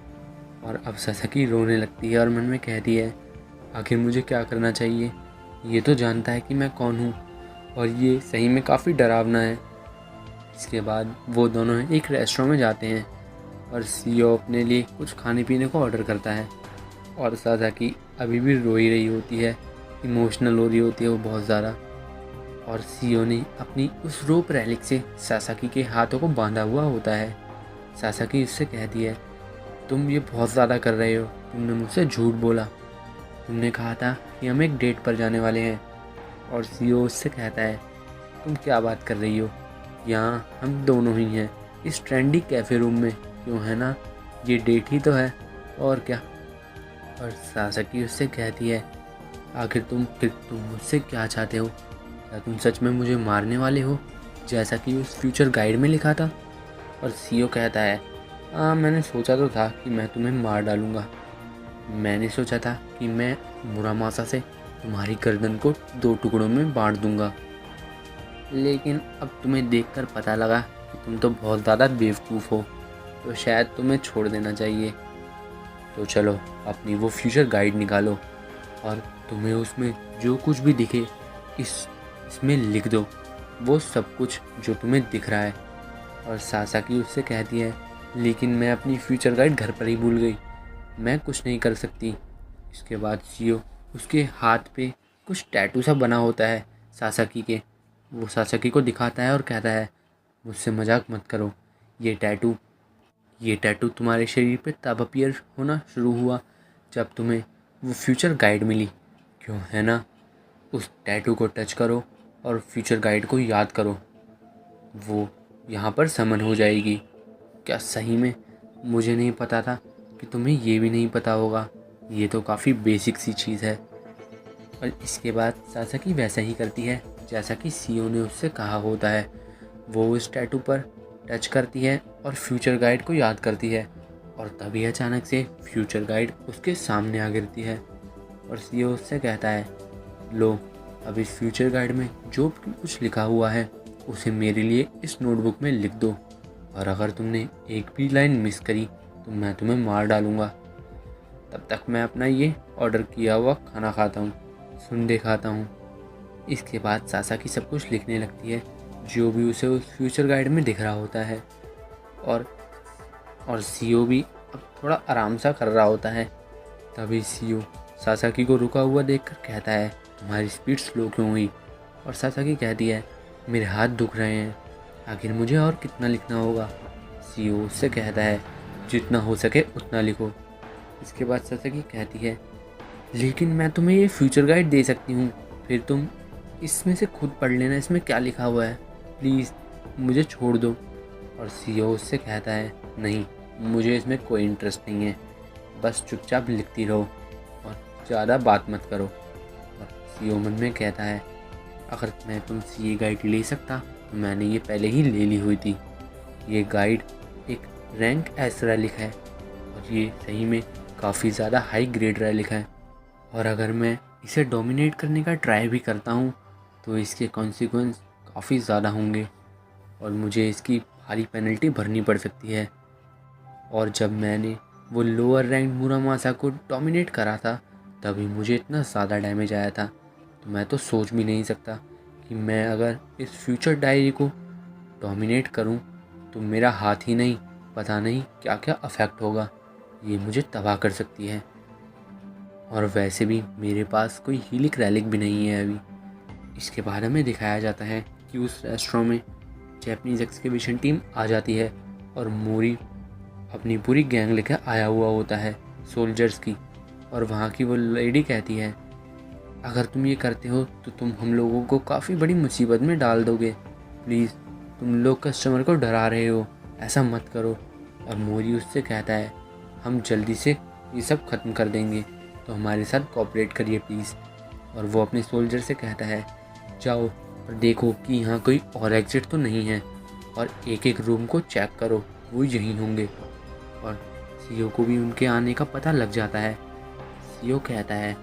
Speaker 1: और अब सासाकी रोने लगती है और मन में कहती है, आखिर मुझे क्या करना चाहिए, ये तो जानता है कि मैं कौन हूँ और ये सही में काफ़ी डरावना है। इसके बाद वो दोनों एक रेस्टोरेंट में जाते हैं और सीओ अपने लिए कुछ खाने पीने को ऑर्डर करता है। और सासाकी अभी भी रो ही रही होती है, इमोशनल हो रही होती है वो बहुत ज़्यादा। और सीओ ने अपनी उस रोप रैलिक से सासाकी के हाथों को बांधा हुआ होता है। सासाकी उससे कहती है, तुम ये बहुत ज़्यादा कर रहे हो, तुमने मुझसे झूठ बोला, तुमने कहा था कि हम एक डेट पर जाने वाले हैं। और सीओ उससे कहता है, तुम क्या बात कर रही हो, यहाँ हम दोनों ही हैं इस ट्रेंडी कैफ़े रूम में, क्यों, है ना, ये डेट ही तो है, और क्या। और सासाकी उससे कहती है, आखिर तुम मुझसे क्या चाहते हो, क्या तुम सच में मुझे मारने वाले हो जैसा कि उस फ्यूचर गाइड में लिखा था। और सीओ कहता है, हाँ मैंने सोचा तो था कि मैं तुम्हें मार डालूँगा, मैंने सोचा था कि मैं मुरामासा से तुम्हारी गर्दन को 2 टुकड़ों में बांट दूंगा, लेकिन अब तुम्हें देखकर पता लगा कि तुम तो बहुत ज़्यादा बेवकूफ़ हो, तो शायद तुम्हें छोड़ देना चाहिए। तो चलो अपनी वो फ्यूचर गाइड निकालो और तुम्हें उसमें जो कुछ भी दिखे इसमें लिख दो, वो सब कुछ जो तुम्हें दिख रहा है। और सासाकी उससे कहती है, लेकिन मैं अपनी फ्यूचर गाइड घर पर ही भूल गई, मैं कुछ नहीं कर सकती। इसके बाद सीओ उसके हाथ पे कुछ टैटू सा बना होता है सासाकी के, वो सासाकी को दिखाता है और कहता है, मुझसे मजाक मत करो, ये टैटू तुम्हारे शरीर पे तब अपीयर होना शुरू हुआ जब तुम्हें वो फ्यूचर गाइड मिली, क्यों, है ना। उस टैटू को टच करो और फ्यूचर गाइड को याद करो, वो यहाँ पर समन हो जाएगी। क्या सही में, मुझे नहीं पता था कि तुम्हें ये भी नहीं पता होगा, ये तो काफ़ी बेसिक सी चीज़ है। और इसके बाद सासाकी वैसा ही करती है जैसा कि सीओ ने उससे कहा होता है, वो उस टैटू पर टच करती है और फ्यूचर गाइड को याद करती है। और तभी अचानक से फ्यूचर गाइड उसके सामने आ गिरती है और सीओ उससे कहता है, लो अब इस फ्यूचर गाइड में जो कुछ लिखा हुआ है उसे मेरे लिए इस नोटबुक में लिख दो, और अगर तुमने एक भी लाइन मिस करी तो मैं तुम्हें मार डालूँगा। तब तक मैं अपना ये ऑर्डर किया हुआ खाना खाता हूँ, सुंदे खाता हूँ। इसके बाद सासाकी सब कुछ लिखने लगती है जो भी उसे उस फ्यूचर गाइड में दिख रहा होता है। और सीओ भी अब थोड़ा आराम सा कर रहा होता है। तभी सीओ सासाकी को रुका हुआ देखकर कहता है, तुम्हारी स्पीड स्लो क्यों हुई। और सासाकी कहती है, मेरे हाथ दुख रहे हैं, आखिर मुझे और कितना लिखना होगा। सीईओ उससे कहता है, जितना हो सके उतना लिखो। इसके बाद सासाकी कहती है, लेकिन मैं तुम्हें ये फ्यूचर गाइड दे सकती हूँ, फिर तुम इसमें से खुद पढ़ लेना, इसमें क्या लिखा हुआ है, प्लीज़ मुझे छोड़ दो। और सीईओ उससे कहता है, नहीं, मुझे इसमें कोई इंटरेस्ट नहीं है, बस चुपचाप लिखती रहो और ज़्यादा बात मत करो। और सीईओ मन में कहता है, अगर मैं तुमसे ये गाइड ले सकता तो मैंने ये पहले ही ले ली हुई थी। ये गाइड एक रैंक एस रैलिक है और ये सही में काफ़ी ज़्यादा हाई ग्रेड रैलिक है, और अगर मैं इसे डोमिनेट करने का ट्राई भी करता हूँ तो इसके कॉन्सिक्वेंस काफ़ी ज़्यादा होंगे और मुझे इसकी भारी पेनल्टी भरनी पड़ सकती है। और जब मैंने वो लोअर रैंक मुरामासा को डोमिनेट करा था तभी मुझे इतना ज़्यादा डैमेज आया था, तो मैं तो सोच भी नहीं सकता कि मैं अगर इस फ्यूचर डायरी को डोमिनेट करूं तो मेरा हाथ ही नहीं, पता नहीं क्या क्या अफेक्ट होगा, ये मुझे तबाह कर सकती है। और वैसे भी मेरे पास कोई हीलिक रैलिक भी नहीं है अभी। इसके बाद हमें दिखाया जाता है कि उस रेस्टोरेंट में जैपनीज एक्सकेवेशन टीम आ जाती है और मोरी अपनी पूरी गैंग लेकर आया हुआ होता है सोल्जर्स की। और वहाँ की वो लेडी कहती है, अगर तुम ये करते हो तो तुम हम लोगों को काफ़ी बड़ी मुसीबत में डाल दोगे, प्लीज़ तुम लोग कस्टमर को डरा रहे हो, ऐसा मत करो। और मोरी उससे कहता है, हम जल्दी से ये सब ख़त्म कर देंगे, तो हमारे साथ कोऑपरेट करिए प्लीज़। और वो अपने सोल्जर से कहता है, जाओ और देखो कि यहाँ कोई और एग्जिट तो नहीं है और एक एक रूम को चेक करो, वो यहीं होंगे। और सीईओ को भी उनके आने का पता लग जाता है। सीईओ कहता है,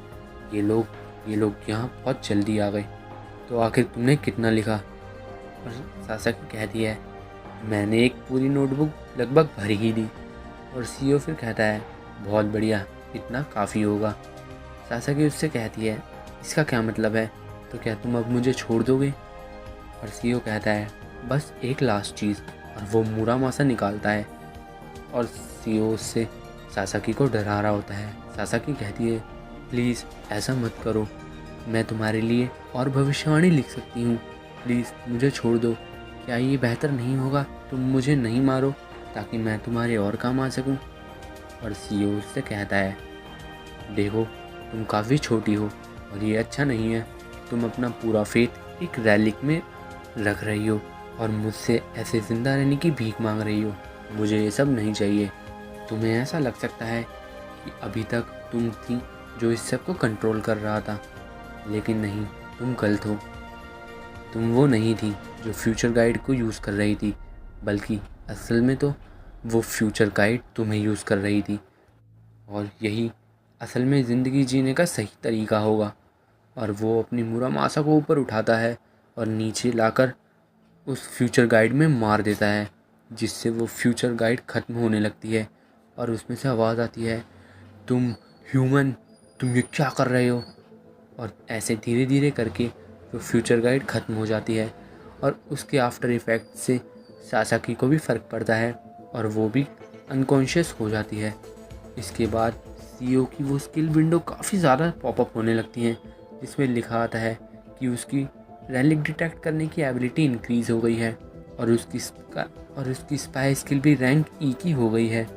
Speaker 1: ये लोग यहाँ बहुत जल्दी आ गए, तो आखिर तुमने कितना लिखा। और सासाकी कहती है, मैंने एक पूरी नोटबुक लगभग भर ही दी। और सीईओ फिर कहता है, बहुत बढ़िया, इतना काफ़ी होगा। सासाकी उससे कहती है, इसका क्या मतलब है, तो क्या तुम अब मुझे छोड़ दोगे। और सीईओ कहता है, बस एक लास्ट चीज़, और वो मुरामासा निकालता है। और सीईओ उससे सासाकी को डरा रहा होता है। सासाकी कहती है, प्लीज़ ऐसा मत करो, मैं तुम्हारे लिए और भविष्यवाणी लिख सकती हूँ, प्लीज़ मुझे छोड़ दो। क्या ये बेहतर नहीं होगा तुम मुझे नहीं मारो ताकि मैं तुम्हारे और काम आ सकूँ। और सीईओ उससे कहता है, देखो तुम काफ़ी छोटी हो और ये अच्छा नहीं है, तुम अपना पूरा फेथ एक रैलिक में रख रही हो और मुझसे ऐसे ज़िंदा रहने की भीख मांग रही हो। मुझे ये सब नहीं चाहिए। तुम्हें ऐसा लग सकता है कि अभी तक तुम थी जो इस सब को कंट्रोल कर रहा था, लेकिन नहीं, तुम गलत हो। तुम वो नहीं थी जो फ्यूचर गाइड को यूज़ कर रही थी, बल्कि असल में तो वो फ्यूचर गाइड तुम्हें यूज़ कर रही थी, और यही असल में ज़िंदगी जीने का सही तरीका होगा। और वो अपनी मुरामासा को ऊपर उठाता है और नीचे लाकर उस फ्यूचर गाइड में मार देता है, जिससे वो फ्यूचर गाइड ख़त्म होने लगती है। और उसमें से आवाज़ आती है, तुम ह्यूमन, तुम ये क्या कर रहे हो। और ऐसे धीरे धीरे करके वो फ्यूचर गाइड ख़त्म हो जाती है और उसके आफ्टर इफ़ेक्ट से सासाकी को भी फ़र्क पड़ता है और वो भी अनकॉन्शियस हो जाती है। इसके बाद सीईओ की वो स्किल विंडो काफ़ी ज़्यादा पॉपअप होने लगती हैं, जिसमें लिखा आता है कि उसकी रैलिक डिटेक्ट करने की एबिलिटी इंक्रीज़ हो गई है और उसकी स्पाई स्किल भी रैंक ई की हो गई है।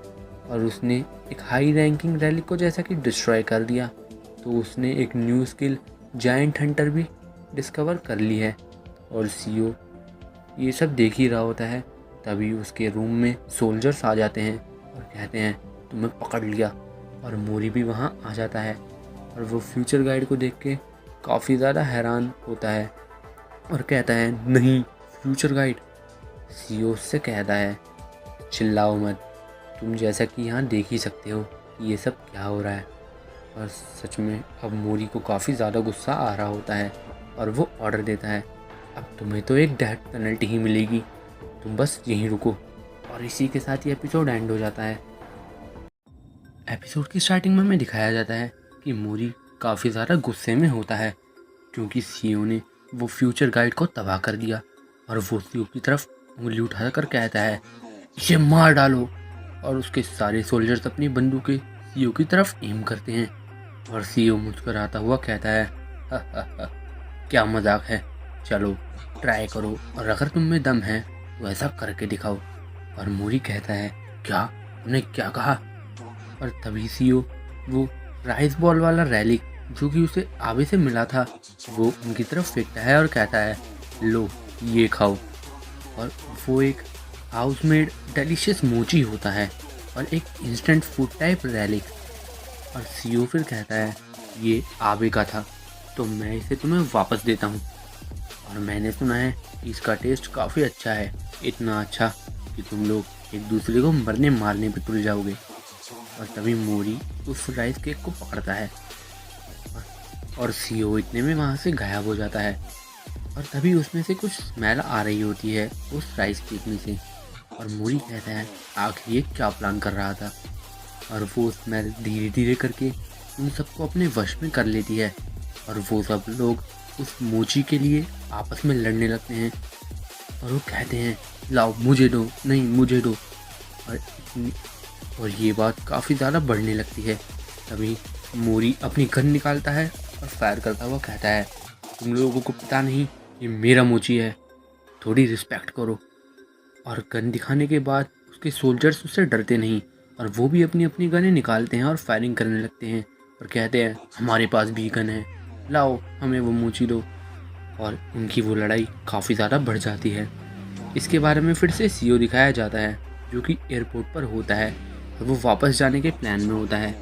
Speaker 1: और उसने एक हाई रैंकिंग रैलिक को जैसा कि डिस्ट्रॉय कर दिया, तो उसने एक न्यू स्किल जायंट हंटर भी डिस्कवर कर ली है। और सीईओ ये सब देख ही रहा होता है, तभी उसके रूम में सोल्जर्स आ जाते हैं और कहते हैं, तुम्हें पकड़ लिया। और मोरी भी वहाँ आ जाता है और वो फ्यूचर गाइड को देख के काफ़ी ज़्यादा हैरान होता है और कहता है, नहीं फ्यूचर गाइड। सीईओ उससे कहता है, चिल्लाओ मत, तुम जैसा कि यहाँ देख ही सकते हो कि ये सब क्या हो रहा है। और सच में अब मोरी को काफ़ी ज़्यादा गुस्सा आ रहा होता है और वो ऑर्डर देता है, अब तुम्हें तो एक डेथ पेनल्टी ही मिलेगी, तुम बस यहीं रुको। और इसी के साथ ये एपिसोड एंड हो जाता है। एपिसोड की स्टार्टिंग में हमें दिखाया जाता है कि मोरी काफ़ी ज़्यादा गुस्से में होता है क्योंकि सीईओ ने वो फ्यूचर गाइड को तबाह कर दिया। और वो सीईओ की तरफ उंगली उठाकर कहता है, इसे मार डालो। और उसके सारे सोल्जर्स अपनी बंदूकें सीईओ की तरफ एम करते हैं और सीईओ मुस्कुराता हुआ कहता है, हा, हा, हा, क्या मजाक है, चलो ट्राई करो, और अगर तुम में दम है तो ऐसा करके दिखाओ। और मोरी कहता है, क्या तुमने क्या कहा? और तभी सीओ वो राइस बॉल वाला रैलिक जो कि उसे आबे से मिला था वो उनकी तरफ फेंकता है और कहता है, लो ये खाओ। और वो एक हाउसमेड डिलीशियस मोची होता है और एक इंस्टेंट फूड टाइप रैलिक। और सीओ फिर कहता है, ये आबे का था तो मैं इसे तुम्हें वापस देता हूँ, और मैंने सुना है कि इसका टेस्ट काफ़ी अच्छा है, इतना अच्छा कि तुम लोग एक दूसरे को मरने मारने पे तुल जाओगे। और तभी मोरी उस राइस केक को पकड़ता है और सीओ इतने में वहाँ से गायब हो जाता है। और तभी उसमें से कुछ स्मेल आ रही होती है उस राइस केक में से, और मोरी कहता है, आखिर ये क्या प्लान कर रहा था? और वो स्मेल धीरे धीरे करके उन सबको अपने वश में कर लेती है, और वो सब लोग उस मोची के लिए आपस में लड़ने लगते हैं। और वो कहते हैं, लाओ मुझे दो, नहीं मुझे दो। और ये बात काफ़ी ज़्यादा बढ़ने लगती है। तभी मोरी अपनी गन निकालता है और फायर करता हुआ कहता है, तुम लोगों को पता नहीं ये मेरा मोची है, थोड़ी रिस्पेक्ट करो। और गन दिखाने के बाद उसके सोल्जर्स उससे डरते नहीं, और वो भी अपनी अपनी गनें निकालते हैं और फायरिंग करने लगते हैं और कहते हैं, हमारे पास भी गन है, लाओ हमें वो मोची दो। और उनकी वो लड़ाई काफ़ी ज़्यादा बढ़ जाती है। इसके बारे में फिर से सीओ दिखाया जाता है जो कि एयरपोर्ट पर होता है और वो वापस जाने के प्लान में होता है।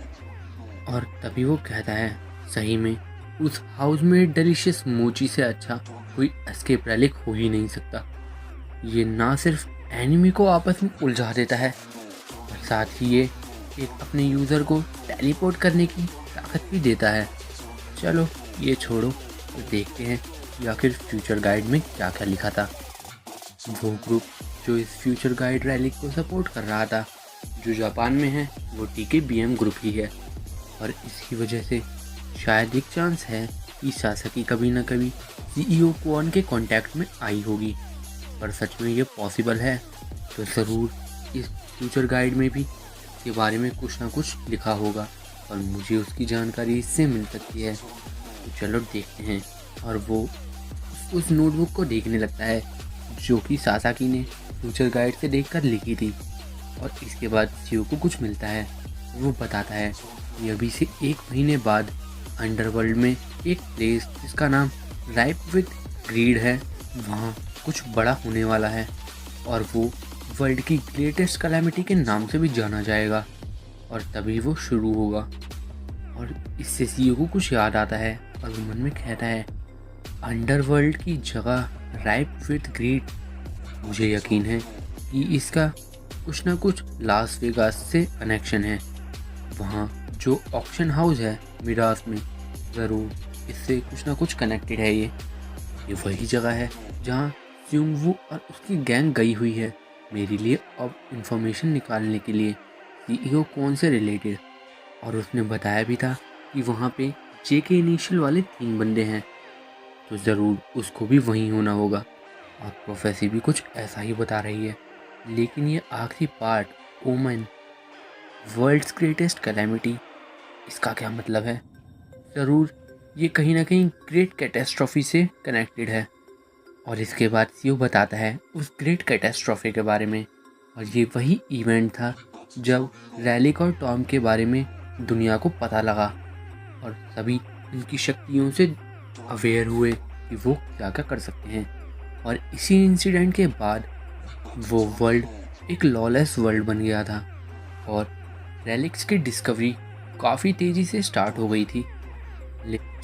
Speaker 1: और तभी वो कहता है, सही में उस हाउस में डिलीशियस मोची से अच्छा कोई एस्केप रैलिक हो ही नहीं सकता। ये ना सिर्फ एनिमी को आपस में उलझा देता है और साथ ही ये एक अपने यूज़र को टेलीपोर्ट करने की ताकत भी देता है। चलो ये छोड़ो, तो देखते हैं कि आखिर फ्यूचर गाइड में क्या क्या लिखा था। वो ग्रुप जो इस फ्यूचर गाइड रैली को सपोर्ट कर रहा था जो जापान में है वो TKBM ग्रुप ही है, और इसकी वजह से शायद एक चांस है कि सासाकी कभी ना कभी CEO क्वान के कांटेक्ट में आई होगी। पर सच में ये पॉसिबल है तो ज़रूर इस फ्यूचर गाइड में भी इसके बारे में कुछ ना कुछ लिखा होगा और मुझे उसकी जानकारी इससे मिल सकती है। तो चलो देखते हैं। और वो उस नोटबुक को देखने लगता है जो कि सासाकी ने फ्यूचर गाइड से देखकर लिखी थी, और इसके बाद सीओ को कुछ मिलता है। वो बताता है कि अभी से 1 महीने बाद अंडरवर्ल्ड में एक प्लेस जिसका नाम राइप विद ग्रीड है, वहाँ कुछ बड़ा होने वाला है और वो वर्ल्ड की ग्रेटेस्ट कैलेमिटी के नाम से भी जाना जाएगा, और तभी वो शुरू होगा। और इससे सीओ को कुछ याद आता है और वो मन में कहता है, अंडरवर्ल्ड की जगह राइप विद ग्रीड, मुझे यकीन है कि इसका कुछ ना कुछ लास वेगास से कनेक्शन है। वहाँ जो ऑक्शन हाउस है मिराज में, ज़रूर इससे कुछ ना कुछ कनेक्टेड है। ये वही जगह है जहाँ स्यूंग वू और उसकी गैंग गई हुई है मेरे लिए अब इंफॉर्मेशन निकालने के लिए CEO कौन से रिलेटेड। और उसने बताया भी था कि वहाँ पे JK इनिशियल वाले 3 बंदे हैं, तो ज़रूर उसको भी वहीं होना होगा। और प्रोफेसी भी कुछ ऐसा ही बता रही है। लेकिन ये आखिरी पार्ट, ओमन वर्ल्ड्स ग्रेटेस्ट कैलेमिटी, इसका क्या मतलब है? ज़रूर ये कहीं ना कहीं ग्रेट कैटेस्ट्रॉफी से कनेक्टेड है। और इसके बाद सीओ बताता है उस ग्रेट कैटेस्ट्रॉफी के बारे में, और ये वही इवेंट था जब रैलिक और टॉम के बारे में दुनिया को पता लगा और सभी इनकी शक्तियों से अवेयर हुए कि वो क्या क्या कर सकते हैं। और इसी इंसिडेंट के बाद वो वर्ल्ड एक लॉलेस वर्ल्ड बन गया था और रेलिक्स की डिस्कवरी काफ़ी तेज़ी से स्टार्ट हो गई थी।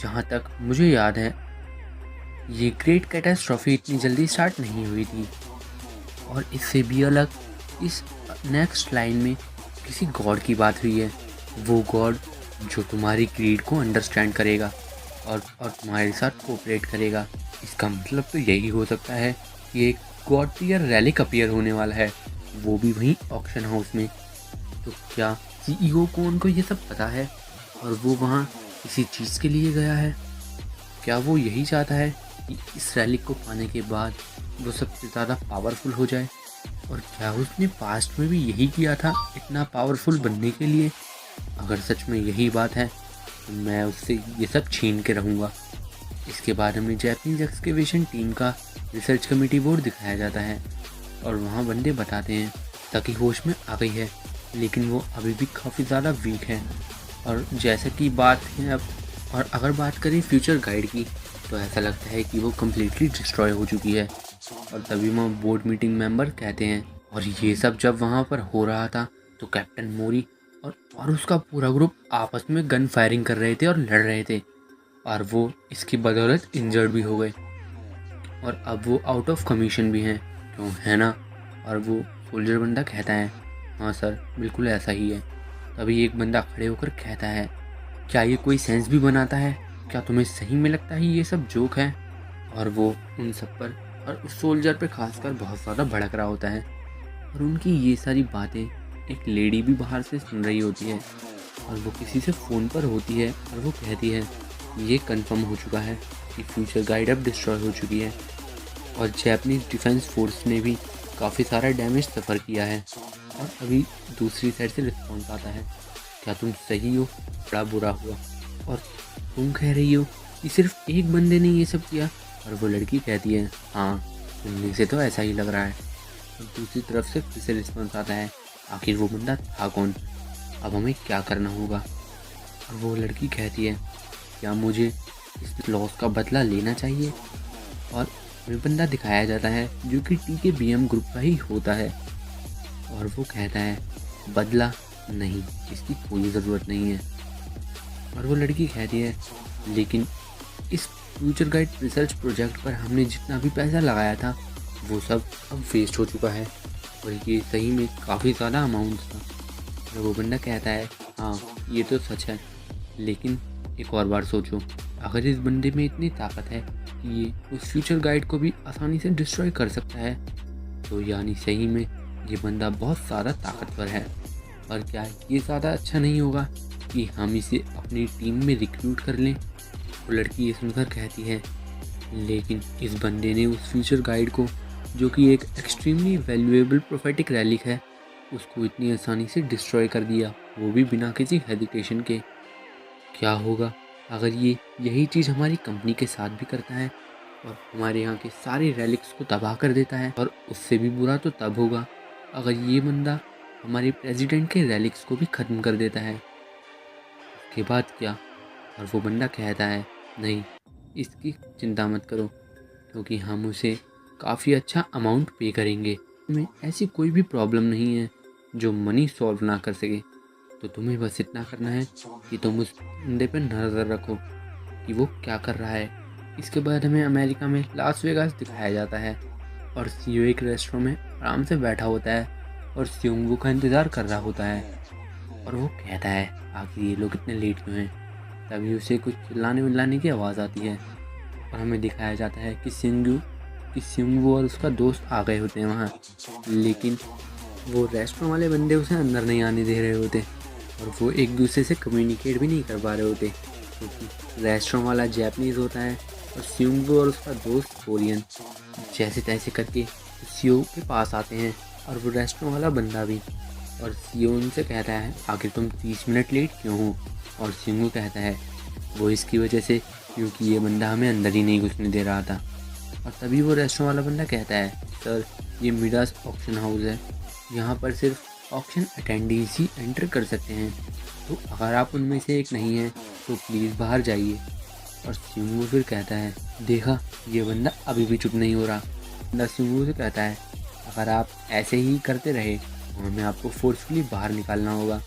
Speaker 1: जहाँ तक मुझे याद है ये ग्रेट कैटेस्ट्रॉफी इतनी जल्दी स्टार्ट नहीं हुई थी। और इससे भी अलग इस नेक्स्ट लाइन में किसी गॉड की बात हुई है, वो गॉड जो तुम्हारी ग्रीड को अंडरस्टैंड करेगा और तुम्हारे साथ कोऑपरेट करेगा। इसका मतलब तो यही हो सकता है कि एक गॉड टियर रैलिक अपीयर होने वाला है, वो भी वहीं ऑक्शन हाउस में। तो क्या CEO को उनको ये सब पता है और वो वहाँ किसी चीज़ के लिए गया है? क्या वो यही चाहता है कि इस रैलिक को पाने के बाद वो सबसे ज़्यादा पावरफुल हो जाए? और क्या उसने पास्ट में भी यही किया था इतना पावरफुल बनने के लिए? अगर सच में यही बात है तो मैं उससे ये सब छीन के रहूँगा। इसके बाद हमें जैपनीज एक्सकेवेशन टीम का रिसर्च कमेटी बोर्ड दिखाया जाता है और वहाँ बंदे बताते हैं ताकि होश में आ गई है, लेकिन वो अभी भी काफ़ी ज़्यादा वीक है। और जैसे कि बात है अब, और अगर बात करें फ्यूचर गाइड की, तो ऐसा लगता है कि वो कम्प्लीटली डिस्ट्रॉय हो चुकी है। और तभी वहाँ बोर्ड मीटिंग मेंबर कहते हैं, और ये सब जब वहाँ पर हो रहा था तो कैप्टन मोरी और उसका पूरा ग्रुप आपस में गन फायरिंग कर रहे थे और लड़ रहे थे, और वो इसकी बदौलत इंजर्ड भी हो गए और अब वो आउट ऑफ कमीशन भी हैं, क्यों है ना। और वो सोल्जर बंदा कहता है, हाँ सर बिल्कुल ऐसा ही है। तभी एक बंदा खड़े होकर कहता है, क्या ये कोई सेंस भी बनाता है? क्या तुम्हें सही में लगता है ये सब जोक है? और वो उन सब पर और उस सोल्जर पे खासकर बहुत ज़्यादा भड़क रहा होता है। और उनकी ये सारी बातें एक लेडी भी बाहर से सुन रही होती है और वो किसी से फ़ोन पर होती है और वो कहती है, ये कंफर्म हो चुका है कि फ्यूचर गाइड अब डिस्ट्रॉय हो चुकी है और जैपनीज डिफेंस फोर्स ने भी काफ़ी सारा डैमेज सफ़र किया है। और अभी दूसरी साइड से रिस्पॉन्स आता है, क्या तुम सही हो? बड़ा बुरा हुआ। और तुम कह रही हो कि सिर्फ एक बंदे ने ये सब किया? और वो लड़की कहती है, हाँ सुनने से तो ऐसा ही लग रहा है। और दूसरी तरफ से फिर से रिस्पॉन्स आता है, आखिर वो बंदा था कौन? अब हमें क्या करना होगा? और वो लड़की कहती है, क्या मुझे इस लॉस का बदला लेना चाहिए? और हमें बंदा दिखाया जाता है जो कि TKBM ग्रुप का ही होता है और वो कहता है, बदला नहीं, इसकी कोई ज़रूरत नहीं है। और वो लड़की कहती है, लेकिन इस फ्यूचर गाइड रिसर्च प्रोजेक्ट पर हमने जितना भी पैसा लगाया था वो सब अब वेस्ट हो चुका है और ये सही में काफ़ी ज़्यादा अमाउंट था। और वो बंदा कहता है, हाँ ये तो सच है, लेकिन एक और बार सोचो, अगर इस बंदे में इतनी ताकत है कि ये उस फ्यूचर गाइड को भी आसानी से डिस्ट्रॉय कर सकता है, तो यानी सही में ये बंदा बहुत ज़्यादा ताकतवर है। और क्या ये ज़्यादा अच्छा नहीं होगा कि हम इसे अपनी टीम में रिक्रूट कर लें? वो लड़की ये सुनकर कहती है, लेकिन इस बंदे ने उस फ्यूचर गाइड को, जो कि एक एक्सट्रीमली वैल्यूएबल प्रोफेटिक रैलिक है, उसको इतनी आसानी से डिस्ट्रॉय कर दिया, वो भी बिना किसी हेजिटेशन के। क्या होगा अगर ये यही चीज़ हमारी कंपनी के साथ भी करता है और हमारे यहाँ के सारे रैलिक्स को तबाह कर देता है? और उससे भी बुरा तो तब होगा अगर ये बंदा हमारे प्रेसिडेंट के रैलिक्स को भी ख़त्म कर देता है। उसके बाद क्या? और वो बंदा कहता है, नहीं इसकी चिंता मत करो, क्योंकि हम उसे काफ़ी अच्छा अमाउंट पे करेंगे। हमें ऐसी कोई भी प्रॉब्लम नहीं है जो मनी सॉल्व ना कर सके। तो तुम्हें बस इतना करना है कि तुम उस बंदे पर नज़र रखो कि वो क्या कर रहा है। इसके बाद हमें अमेरिका में लास वेगास दिखाया जाता है और सीईओ एक रेस्टोरेंट में आराम से बैठा होता है और सियोंगवू का इंतज़ार कर रहा होता है। और वो कहता है, आखिर ये लोग इतने लेट क्यों हैं? तभी उसे कुछ चिल्लाने विल्लाने की आवाज़ आती है और हमें दिखाया जाता है कि सियोंगवू और उसका दोस्त आ गए होते हैं वहाँ, लेकिन वो रेस्टोरेंट वाले बंदे उसे अंदर नहीं आने दे रहे होते और वो एक दूसरे से कम्युनिकेट भी नहीं कर पा रहे होते, क्योंकि रेस्टोरेंट वाला जैपनीज़ होता है और सियोंगवू और उसका दोस्त कोरियन। जैसे तैसे करके सीईओ के पास आते हैं और वो रेस्टोरेंट वाला बंदा भी। और सीईओ उनसे कहता है, आखिर तुम 30 मिनट लेट क्यों हो? और सियोंगवू कहता है, वो इसकी वजह से, क्योंकि ये बंदा हमें अंदर ही नहीं घुसने दे रहा था। और तभी वो रेस्टोरेंट वाला बंदा कहता है, सर ये मिडास ऑक्शन हाउस है, यहाँ पर सिर्फ ऑक्शन अटेंडीज ही एंटर कर सकते हैं, तो अगर आप उनमें से एक नहीं हैं तो प्लीज़ बाहर जाइए। और सियोंगवू फिर कहता है, देखा ये बंदा अभी भी चुप नहीं हो रहा। बंदा सियोंगवू से कहता है, अगर आप ऐसे ही करते रहे तो हमें आपको फोर्सफुली बाहर निकालना होगा।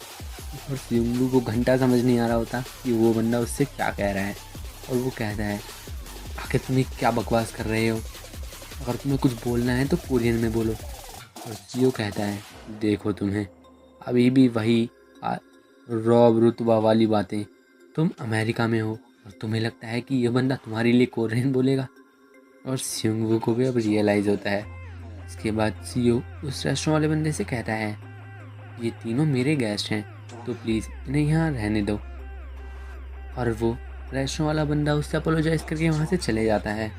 Speaker 1: और सियोंगवू को घंटा समझ नहीं आ रहा होता कि वो बंदा उससे क्या कह रहा है। और वो कहता है, आखिर तुम्हें क्या बकवास कर रहे हो? अगर तुम्हें कुछ बोलना है तो कोरियन में बोलो। और सीईओ कहता है, देखो तुम्हें अभी भी वही रॉब रुतबा वाली बातें। तुम अमेरिका में हो और तुम्हें लगता है कि यह बंदा तुम्हारे लिए कोरियन बोलेगा। और सियोंगवू को भी अब रियलाइज़ होता है। इसके बाद सीईओ उस रेस्टोरेंट वाले बंदे से कहता है, ये तीनों मेरे गेस्ट हैं, तो प्लीज़ इन्हें यहाँ रहने दो। और वो रेस्टोरेंट वाला बंदा उससे अपोलोजाइज़ करके वहाँ से चले जाता है।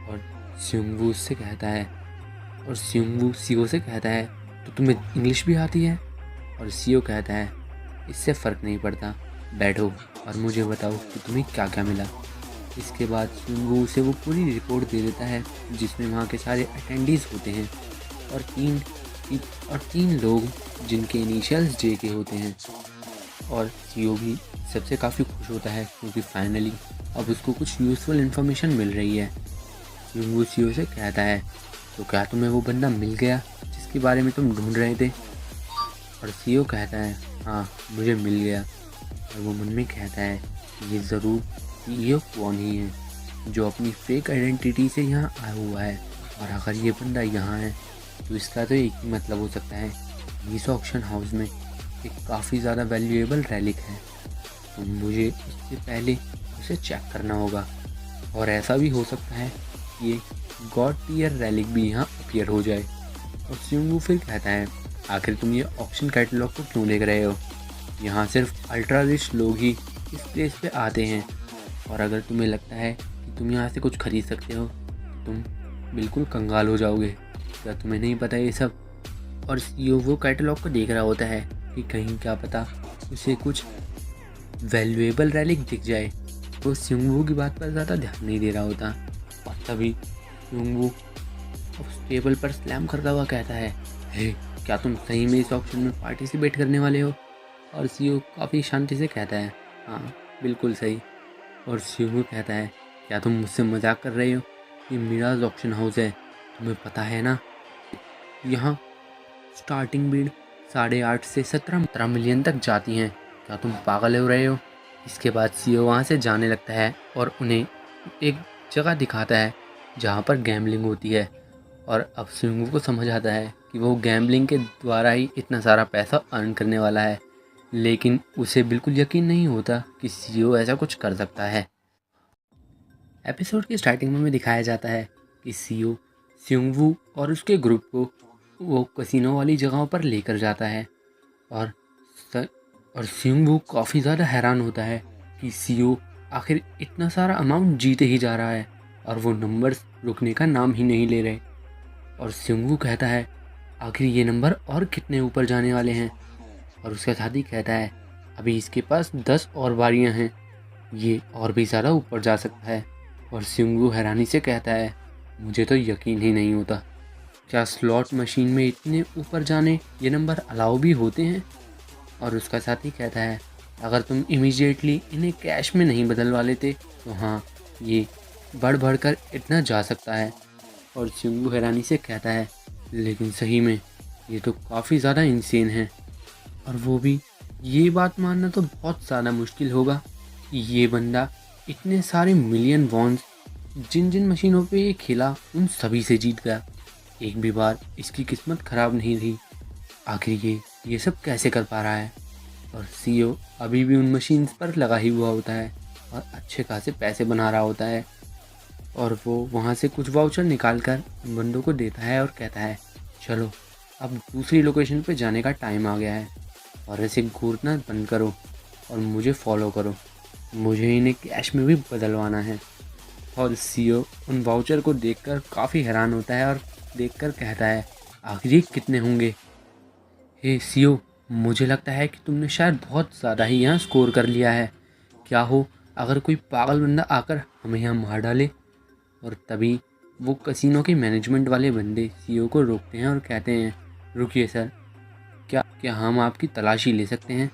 Speaker 1: और सियोंगवू उससे कहता है, और सियोंगवू सीईओ से कहता है, तो तुम्हें इंग्लिश भी आती है? और सीईओ कहता है, इससे फ़र्क नहीं पड़ता, बैठो और मुझे बताओ कि तुम्हें क्या क्या मिला। इसके बाद सुंगू उसे वो पूरी रिपोर्ट दे देता है जिसमें वहाँ के सारे अटेंडीज़ होते हैं और तीन लोग जिनके इनिशियल्स जे के होते हैं। और सीओ भी सबसे काफ़ी खुश होता है क्योंकि फाइनली अब उसको कुछ यूज़फुल इन्फॉर्मेशन मिल रही है। सुंगू सीओ से कहता है, तो क्या तुम्हें वो बंदा मिल गया जिसके बारे में तुम ढूंढ रहे थे? और सीओ कहता है, हाँ मुझे मिल गया। और वो मन में कहता है, ये ज़रूर सीईओ कौन ही है जो अपनी फेक आइडेंटिटी से यहाँ आया हुआ है, और अगर ये बंदा यहाँ है तो इसका तो एक ही मतलब हो सकता है, इस ऑक्शन हाउस में एक काफ़ी ज़्यादा वैल्यूएबल रैलिक है, तो मुझे उससे पहले उसे चेक करना होगा। और ऐसा भी हो सकता है कि ये गॉड टियर रैलिक भी यहाँ अपीयर हो जाए। और सिंगू फिर कहता है, आखिर तुम ये ऑक्शन कैटलॉग को क्यों देख रहे हो? यहाँ सिर्फ अल्ट्रा रिच लोग ही इस प्लेस पे आते हैं, और अगर तुम्हें लगता है कि तुम यहाँ से कुछ खरीद सकते हो तुम बिल्कुल कंगाल हो जाओगे। क्या तुम्हें नहीं पता ये सब? और सीईओ वो कैटलॉग को देख रहा होता है कि कहीं क्या पता उसे कुछ वैल्यूएबल रैलिक दिख जाए। वो सिंगू की बात पर ज़्यादा ध्यान नहीं दे रहा होता, और तभी सिंगू उस टेबल पर स्लैम करता हुआ कहता है, हे क्या तुम सही में इस ऑक्शन में पार्टिसिपेट करने वाले हो? और सीईओ काफ़ी शांति से कहता है, हाँ बिल्कुल सही। और सीईओ कहता है, क्या तुम मुझसे मजाक कर रहे हो? ये मिराज ऑक्शन हाउस है, तुम्हें पता है ना यहाँ स्टार्टिंग बिड 8.5 से 17 मिलियन तक जाती हैं। क्या तुम पागल हो रहे हो? इसके बाद सीईओ वहाँ से जाने लगता है और उन्हें एक जगह दिखाता है जहाँ पर गैम्बलिंग होती है। और अब सिंगू को समझ आता है कि वो गैम्बलिंग के द्वारा ही इतना सारा पैसा अर्न करने वाला है, लेकिन उसे बिल्कुल यकीन नहीं होता कि सीईओ ऐसा कुछ कर सकता है। एपिसोड की स्टार्टिंग में दिखाया जाता है कि सीईओ सिंगू और उसके ग्रुप को वो कसिनो वाली जगहों पर लेकर जाता है, और सिंगू काफ़ी ज़्यादा हैरान होता है कि सीईओ आखिर इतना सारा अमाउंट जीते ही जा रहा है और वो नंबर्स रुकने का नाम ही नहीं ले रहे। और सिंगू कहता है, आखिर ये नंबर और कितने ऊपर जाने वाले हैं? और उसका साथी कहता है, अभी इसके पास 10 और बारियां हैं, ये और भी ज़्यादा ऊपर जा सकता है। और सिंगू हैरानी से कहता है, मुझे तो यकीन ही नहीं होता, क्या स्लॉट मशीन में इतने ऊपर जाने ये नंबर अलाउ भी होते हैं? और उसका साथी कहता है, अगर तुम इमीडिएटली इन्हें कैश में नहीं बदलवा लेते तो हाँ ये बढ़ कर इतना जा सकता है। और सिंगू हैरानी से कहता है, लेकिन सही में ये तो काफ़ी ज़्यादा इंसेन है, और वो भी ये बात मानना तो बहुत ज़्यादा मुश्किल होगा कि ये बंदा इतने सारे मिलियन बॉन्ड्स जिन जिन मशीनों पे ये खेला उन सभी से जीत गया, एक भी बार इसकी किस्मत ख़राब नहीं रही। आखिर ये सब कैसे कर पा रहा है? और सीईओ अभी भी उन मशीन्स पर लगा ही हुआ होता है और अच्छे खासे पैसे बना रहा होता है, और वो वहाँ से कुछ वाउचर निकाल कर उन बंदों को देता है और कहता है, चलो अब दूसरी लोकेशन पे जाने का टाइम आ गया है, और ऐसे घूरना बंद करो और मुझे फॉलो करो, मुझे इन्हें कैश में भी बदलवाना है। और सीईओ उन वाउचर को देखकर काफ़ी हैरान होता है और देखकर कहता है, आखिर ये कितने होंगे? हे सीईओ, मुझे लगता है कि तुमने शायद बहुत ज़्यादा ही यहाँ स्कोर कर लिया है, क्या हो अगर कोई पागल बंदा आकर हमें यहाँ मार डाले? और तभी वो कसिनो के मैनेजमेंट वाले बंदे सीईओ को रोकते हैं और कहते हैं, रुकिए सर, क्या हम आपकी तलाशी ले सकते हैं?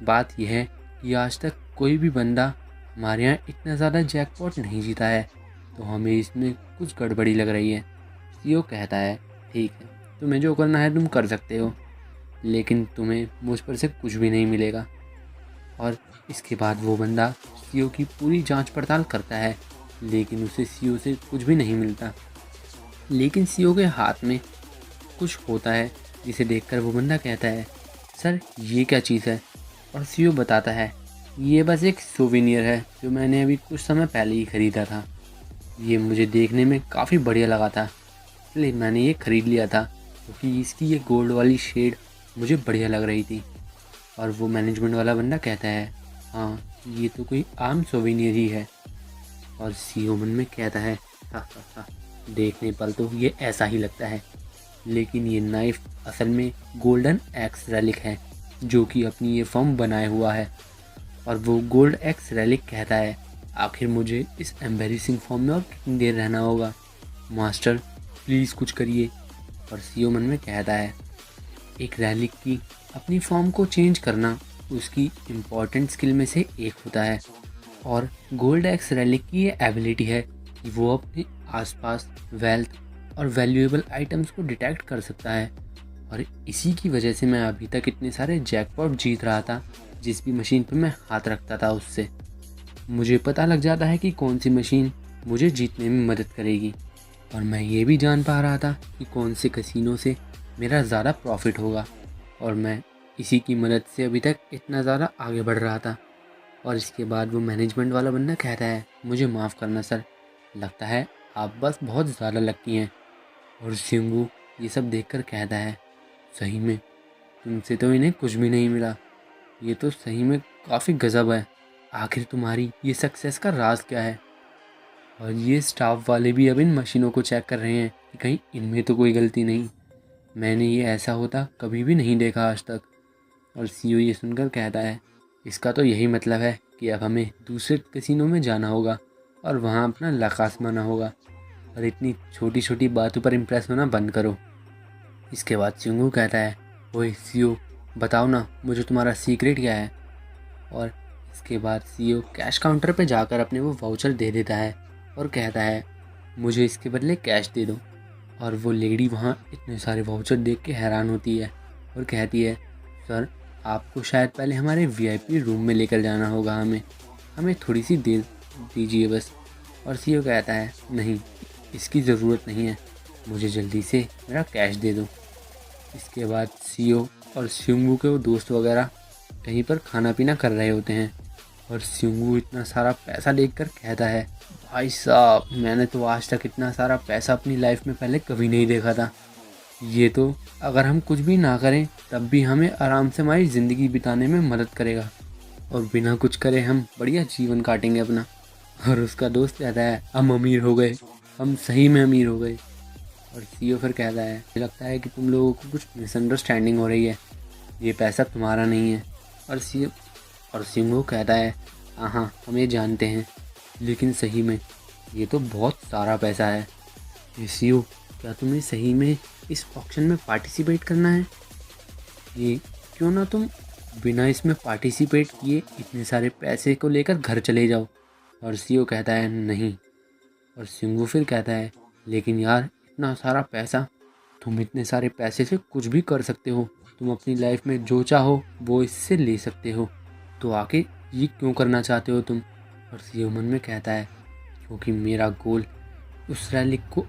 Speaker 1: बात यह है कि आज तक कोई भी बंदा हमारे यहाँ इतना ज़्यादा जैकपॉट नहीं जीता है, तो हमें इसमें कुछ गड़बड़ी लग रही है। सीईओ कहता है, ठीक है, तुम्हें जो करना है तुम कर सकते हो, लेकिन तुम्हें मुझ पर से कुछ भी नहीं मिलेगा। और इसके बाद वो बंदा सीईओ की पूरी जांच पड़ताल करता है, लेकिन उसे सीईओ से कुछ भी नहीं मिलता। लेकिन सीईओ के हाथ में कुछ होता है जिसे देखकर वो बंदा कहता है, सर ये क्या चीज़ है? और सीईओ बताता है, ये बस एक सोवेनियर है जो मैंने अभी कुछ समय पहले ही ख़रीदा था, ये मुझे देखने में काफ़ी बढ़िया लगा था इसलिए मैंने ये ख़रीद लिया था, क्योंकि इसकी ये गोल्ड वाली शेड मुझे बढ़िया लग रही थी। और वो मैनेजमेंट वाला बंदा कहता है, हाँ ये तो कोई आम सोवेनियर ही है। और सीईओ मन में कहता है, हा, देखने पर तो ये ऐसा ही लगता है, लेकिन ये नाइफ असल में गोल्डन एक्स रैलिक है जो कि अपनी ये फॉर्म बनाए हुआ है। और वो गोल्ड एक्स रैलिक कहता है, आखिर मुझे इस एम्बेरसिंग फॉर्म में और कितनी देर रहना होगा। मास्टर प्लीज़ कुछ करिए। और सीओ मन में कहता है, एक रैलिक की अपनी फॉर्म को चेंज करना उसकी इम्पॉर्टेंट स्किल में से एक होता है, और गोल्ड एक्स रैलिक की ये एबिलिटी है कि वो अपने आसपास वेल्थ और वैल्यूएबल आइटम्स को डिटेक्ट कर सकता है। और इसी की वजह से मैं अभी तक इतने सारे जैकपॉट जीत रहा था। जिस भी मशीन पर मैं हाथ रखता था उससे मुझे पता लग जाता है कि कौन सी मशीन मुझे जीतने में मदद करेगी, और मैं ये भी जान पा रहा था कि कौन से कसिनो से मेरा ज़्यादा प्रॉफिट होगा। और मैं इसी की मदद से अभी तक इतना ज़्यादा आगे बढ़ रहा था। और इसके बाद वो मैनेजमेंट वाला बंदा कहता है, मुझे माफ़ करना सर, लगता है आप बस बहुत ज़्यादा लकी हैं। और सिंगू ये सब देखकर कहता है, सही में तुमसे तो इन्हें कुछ भी नहीं मिला, ये तो सही में काफ़ी गज़ब है। आखिर तुम्हारी ये सक्सेस का राज क्या है। और ये स्टाफ वाले भी अब इन मशीनों को चेक कर रहे हैं कि कहीं इनमें तो कोई गलती नहीं। मैंने ये ऐसा होता कभी भी नहीं देखा आज तक। और सीईओ ये सुनकर कहता है, इसका तो यही मतलब है कि अब हमें दूसरे कैसीनो में जाना होगा और वहाँ अपना लक आजमाना होगा। और इतनी छोटी छोटी बातों पर इम्प्रेस होना बंद करो। इसके बाद सिंगू कहता है, ओए सीईओ बताओ ना, मुझे तुम्हारा सीक्रेट क्या है। और इसके बाद सीईओ कैश काउंटर पे जाकर अपने वो वाउचर दे देता है और कहता है, मुझे इसके बदले कैश दे दो। और वो लेडी वहाँ इतने सारे वाउचर देख के हैरान होती है और कहती है, सर आपको शायद पहले हमारे वीआईपी रूम में लेकर जाना होगा, हमें थोड़ी सी देर दीजिए बस। और सीईओ कहता है, नहीं इसकी ज़रूरत नहीं है, मुझे जल्दी से मेरा कैश दे दो। इसके बाद सीईओ और सिंगू के वो दोस्त वगैरह कहीं पर खाना पीना कर रहे होते हैं। और सिंगू इतना सारा पैसा देखकर कहता है, भाई साहब मैंने तो आज तक इतना सारा पैसा अपनी लाइफ में पहले कभी नहीं देखा था। ये तो अगर हम कुछ भी ना करें तब भी हमें आराम से हमारी ज़िंदगी बिताने में मदद करेगा, और बिना कुछ करे हम बढ़िया जीवन काटेंगे अपना। और उसका दोस्त कहता है, हम अमीर हो गए, हम सही में अमीर हो गए। और सीईओ फिर कहता है, मुझे लगता है कि तुम लोगों को कुछ मिसअंडरस्टैंडिंग हो रही है, ये पैसा तुम्हारा नहीं है। और सीईओ और सिंगू कहता है, हाँ हम ये जानते हैं, लेकिन सही में ये तो बहुत सारा पैसा है। सीईओ क्या तुम्हें सही में इस ऑक्शन में पार्टिसिपेट करना है? ये क्यों ना तुम बिना इसमें पार्टिसिपेट किए इतने सारे पैसे को लेकर घर चले जाओ। और सीईओ कहता है, नहीं। और सिंगू फिर कहता है, लेकिन यार इतना सारा पैसा, तुम इतने सारे पैसे से कुछ भी कर सकते हो, तुम अपनी लाइफ में जो चाहो वो इससे ले सकते हो, तो आखिर ये क्यों करना चाहते हो तुम? और सीईओ मन में कहता है, क्योंकि मेरा गोल उस रैलिक को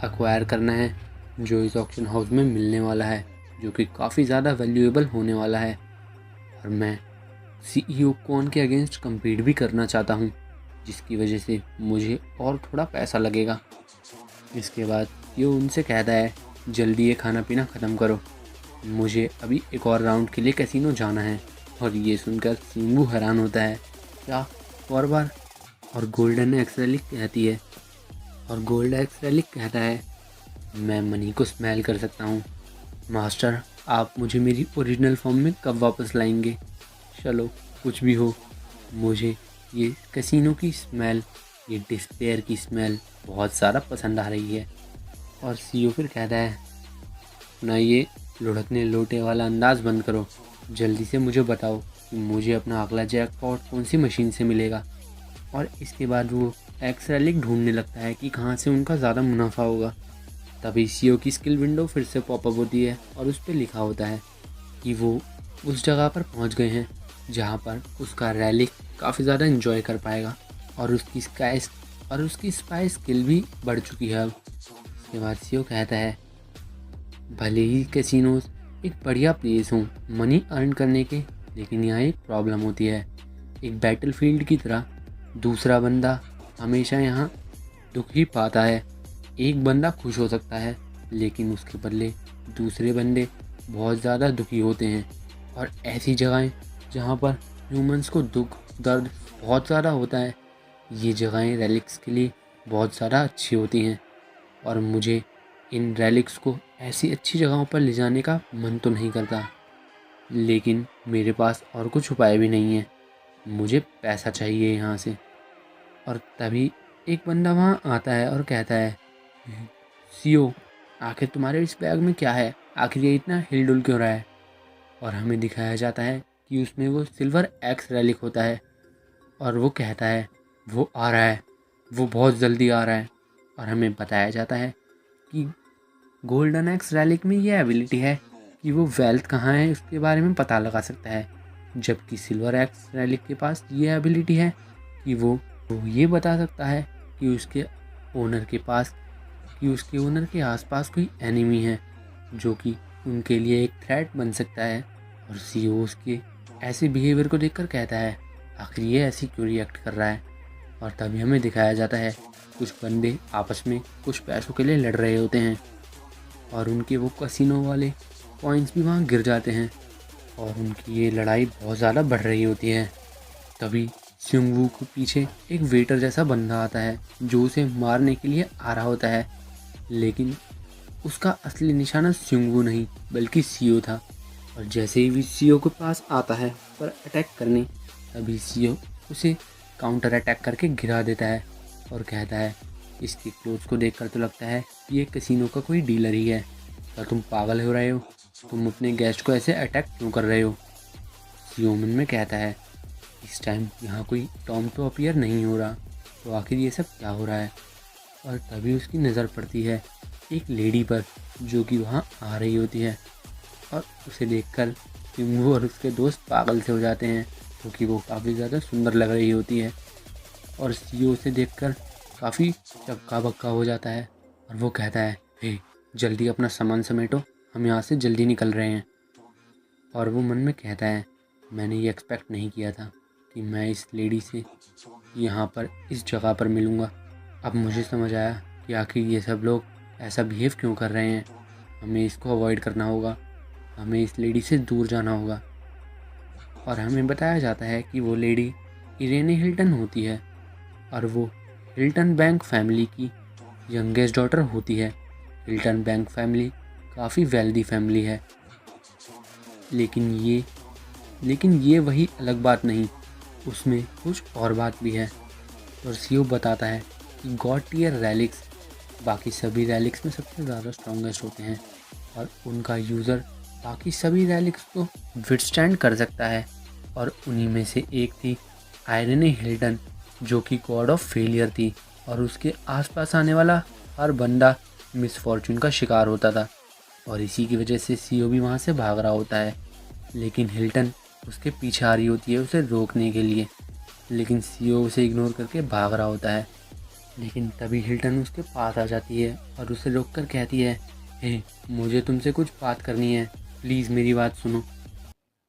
Speaker 1: एक्वायर करना है जो इस ऑक्शन हाउस में मिलने वाला है, जो कि काफ़ी ज़्यादा वैल्यूएबल होने वाला है। और मैं सीईओ कॉन के अगेंस्ट कम्पीट भी करना चाहता हूँ, जिसकी वजह से मुझे और थोड़ा पैसा लगेगा। इसके बाद ये उनसे कहता है, जल्दी ये खाना पीना ख़त्म करो, मुझे अभी एक और राउंड के लिए कैसीनो जाना है। और ये सुनकर सिंगू हैरान होता है, क्या और बार? और गोल्डन एक्स रैलिक कहती है, और गोल्ड एक्स रैलिक कहता है, मैं मनी को स्मेल कर सकता हूँ। मास्टर आप मुझे मेरी ओरिजिनल फॉर्म में कब वापस लाएंगे? चलो कुछ भी हो, मुझे ये कैसीनो की स्मेल, ये डिस्पेयर की स्मेल बहुत ज़्यादा पसंद आ रही है। और सीईओ फिर कहता है, ना ये लुढ़कने लोटे वाला अंदाज बंद करो, जल्दी से मुझे बताओ कि मुझे अपना अगला जैकपॉट कौन सी मशीन से मिलेगा। और इसके बाद वो एक्स रैलिक ढूंढने लगता है कि कहाँ से उनका ज़्यादा मुनाफा होगा। तभी सीईओ की स्किल विंडो फिर से पॉपअप होती है और उस पर लिखा होता है कि वो उस जगह पर पहुंच गए हैं जहां पर उसका रैलिक काफ़ी ज़्यादा एंजॉय कर पाएगा, और उसकी स्पाई स्किल भी बढ़ चुकी है अब। इसके बाद सीईओ कहता है, भले ही कैसीनोज एक बढ़िया प्लेस हों मनी अर्न करने के, लेकिन यहाँ एक प्रॉब्लम होती है। एक बैटलफील्ड की तरह दूसरा बंदा हमेशा यहाँ दुख ही पाता है। एक बंदा खुश हो सकता है, लेकिन उसके बदले दूसरे बंदे बहुत ज़्यादा दुखी होते हैं। और ऐसी जगहें जहाँ पर ह्यूमंस को दुख दर्द बहुत ज़्यादा होता है, ये जगहें रैलिक्स के लिए बहुत ज़्यादा अच्छी होती हैं। और मुझे इन रैलिक्स को ऐसी अच्छी जगहों पर ले जाने का मन तो नहीं करता, लेकिन मेरे पास और कुछ उपाय भी नहीं है, मुझे पैसा चाहिए यहाँ से। और तभी एक बंदा वहाँ आता है और कहता है, सीओ, आखिर तुम्हारे इस बैग में क्या है? आखिर ये इतना हिलडुल क्यों रहा है? और हमें दिखाया जाता है कि उसमें वो सिल्वर एक्स रेलिक होता है और वो कहता है वो आ रहा है, वो बहुत जल्दी आ रहा है। और हमें बताया जाता है कि गोल्डन एक्स रैलिक में ये एबिलिटी है कि वो वेल्थ कहाँ है उसके बारे में पता लगा सकता है, जबकि सिल्वर एक्स रैलिक के पास ये एबिलिटी है कि वो ये बता सकता है कि उसके ओनर के आसपास कोई एनिमी है जो कि उनके लिए एक थ्रेट बन सकता है। और सीईओ उसके ऐसे बिहेवियर को देखकर कहता है आखिर ये ऐसी क्यों रिएक्ट कर रहा है। और तभी हमें दिखाया जाता है कुछ बंदे आपस में कुछ पैसों के लिए लड़ रहे होते हैं और उनके वो कसिनो वाले कॉइन्स भी वहाँ गिर जाते हैं और उनकी ये लड़ाई बहुत ज़्यादा बढ़ रही होती है। तभी स्युंगवू के पीछे एक वेटर जैसा बंदा आता है जो उसे मारने के लिए आ रहा होता है, लेकिन उसका असली निशाना स्युंगवू नहीं बल्कि सीओ था। और जैसे ही भी सीओ के पास आता है पर अटैक करने, तभी सीओ उसे काउंटर अटैक करके गिरा देता है और कहता है इसके क्लोथ्स को देखकर तो लगता है ये कैसीनो का कोई डीलर ही है। क्या तुम पागल हो रहे हो? तुम अपने गेस्ट को ऐसे अटैक क्यों कर रहे हो? सीओ मन में कहता है इस टाइम यहाँ कोई टॉम तो अपीयर नहीं हो रहा, तो आखिर ये सब क्या हो रहा है? और तभी उसकी नज़र पड़ती है एक लेडी पर जो कि वहाँ आ रही होती है और उसे देखकर किंगू और उसके दोस्त पागल से हो जाते हैं क्योंकि वो काफ़ी ज़्यादा सुंदर लग रही होती है। और सीओ उसे देखकर काफ़ी चक्का बक्का हो जाता है और वो कहता है हे जल्दी अपना सामान समेटो, हम यहाँ से जल्दी निकल रहे हैं। और वो मन में कहता है मैंने ये एक्सपेक्ट नहीं किया था कि मैं इस लेडी से यहाँ पर इस जगह पर मिलूँगा। अब मुझे समझ आया कि आखिर ये सब लोग ऐसा बिहेव क्यों कर रहे हैं। हमें इसको अवॉइड करना होगा, हमें इस लेडी से दूर जाना होगा। और हमें बताया जाता है कि वो लेडी इरेने हिल्टन होती है और वो हिल्टन बैंक फैमिली की यंगेस्ट डॉटर होती है। हिल्टन बैंक फैमिली काफ़ी वेल्दी फैमिली है, लेकिन ये वही अलग बात नहीं, उसमें कुछ और बात भी है। और सीओ बताता है कि गॉड टियर रैलिक्स बाकी सभी रैलिक्स में सबसे ज़्यादा स्ट्रॉन्गेस्ट होते हैं और उनका यूज़र बाकी सभी रैलिक्स को विथस्टैंड कर सकता है। और उन्हीं में से एक थी आयरने हिल्टन जो कि गॉड ऑफ फेलियर थी और उसके आसपास आने वाला हर बंदा मिस फॉर्चून का शिकार होता था और इसी की वजह से सीओ भी वहाँ से भाग रहा होता है। लेकिन हिल्टन उसके पीछे आ रही होती है उसे रोकने के लिए, लेकिन सीओ उसे इग्नोर करके भाग रहा होता है। लेकिन तभी हिल्टन उसके पास आ जाती है और उसे रोककर कहती है हे मुझे तुमसे कुछ बात करनी है, प्लीज़ मेरी बात सुनो।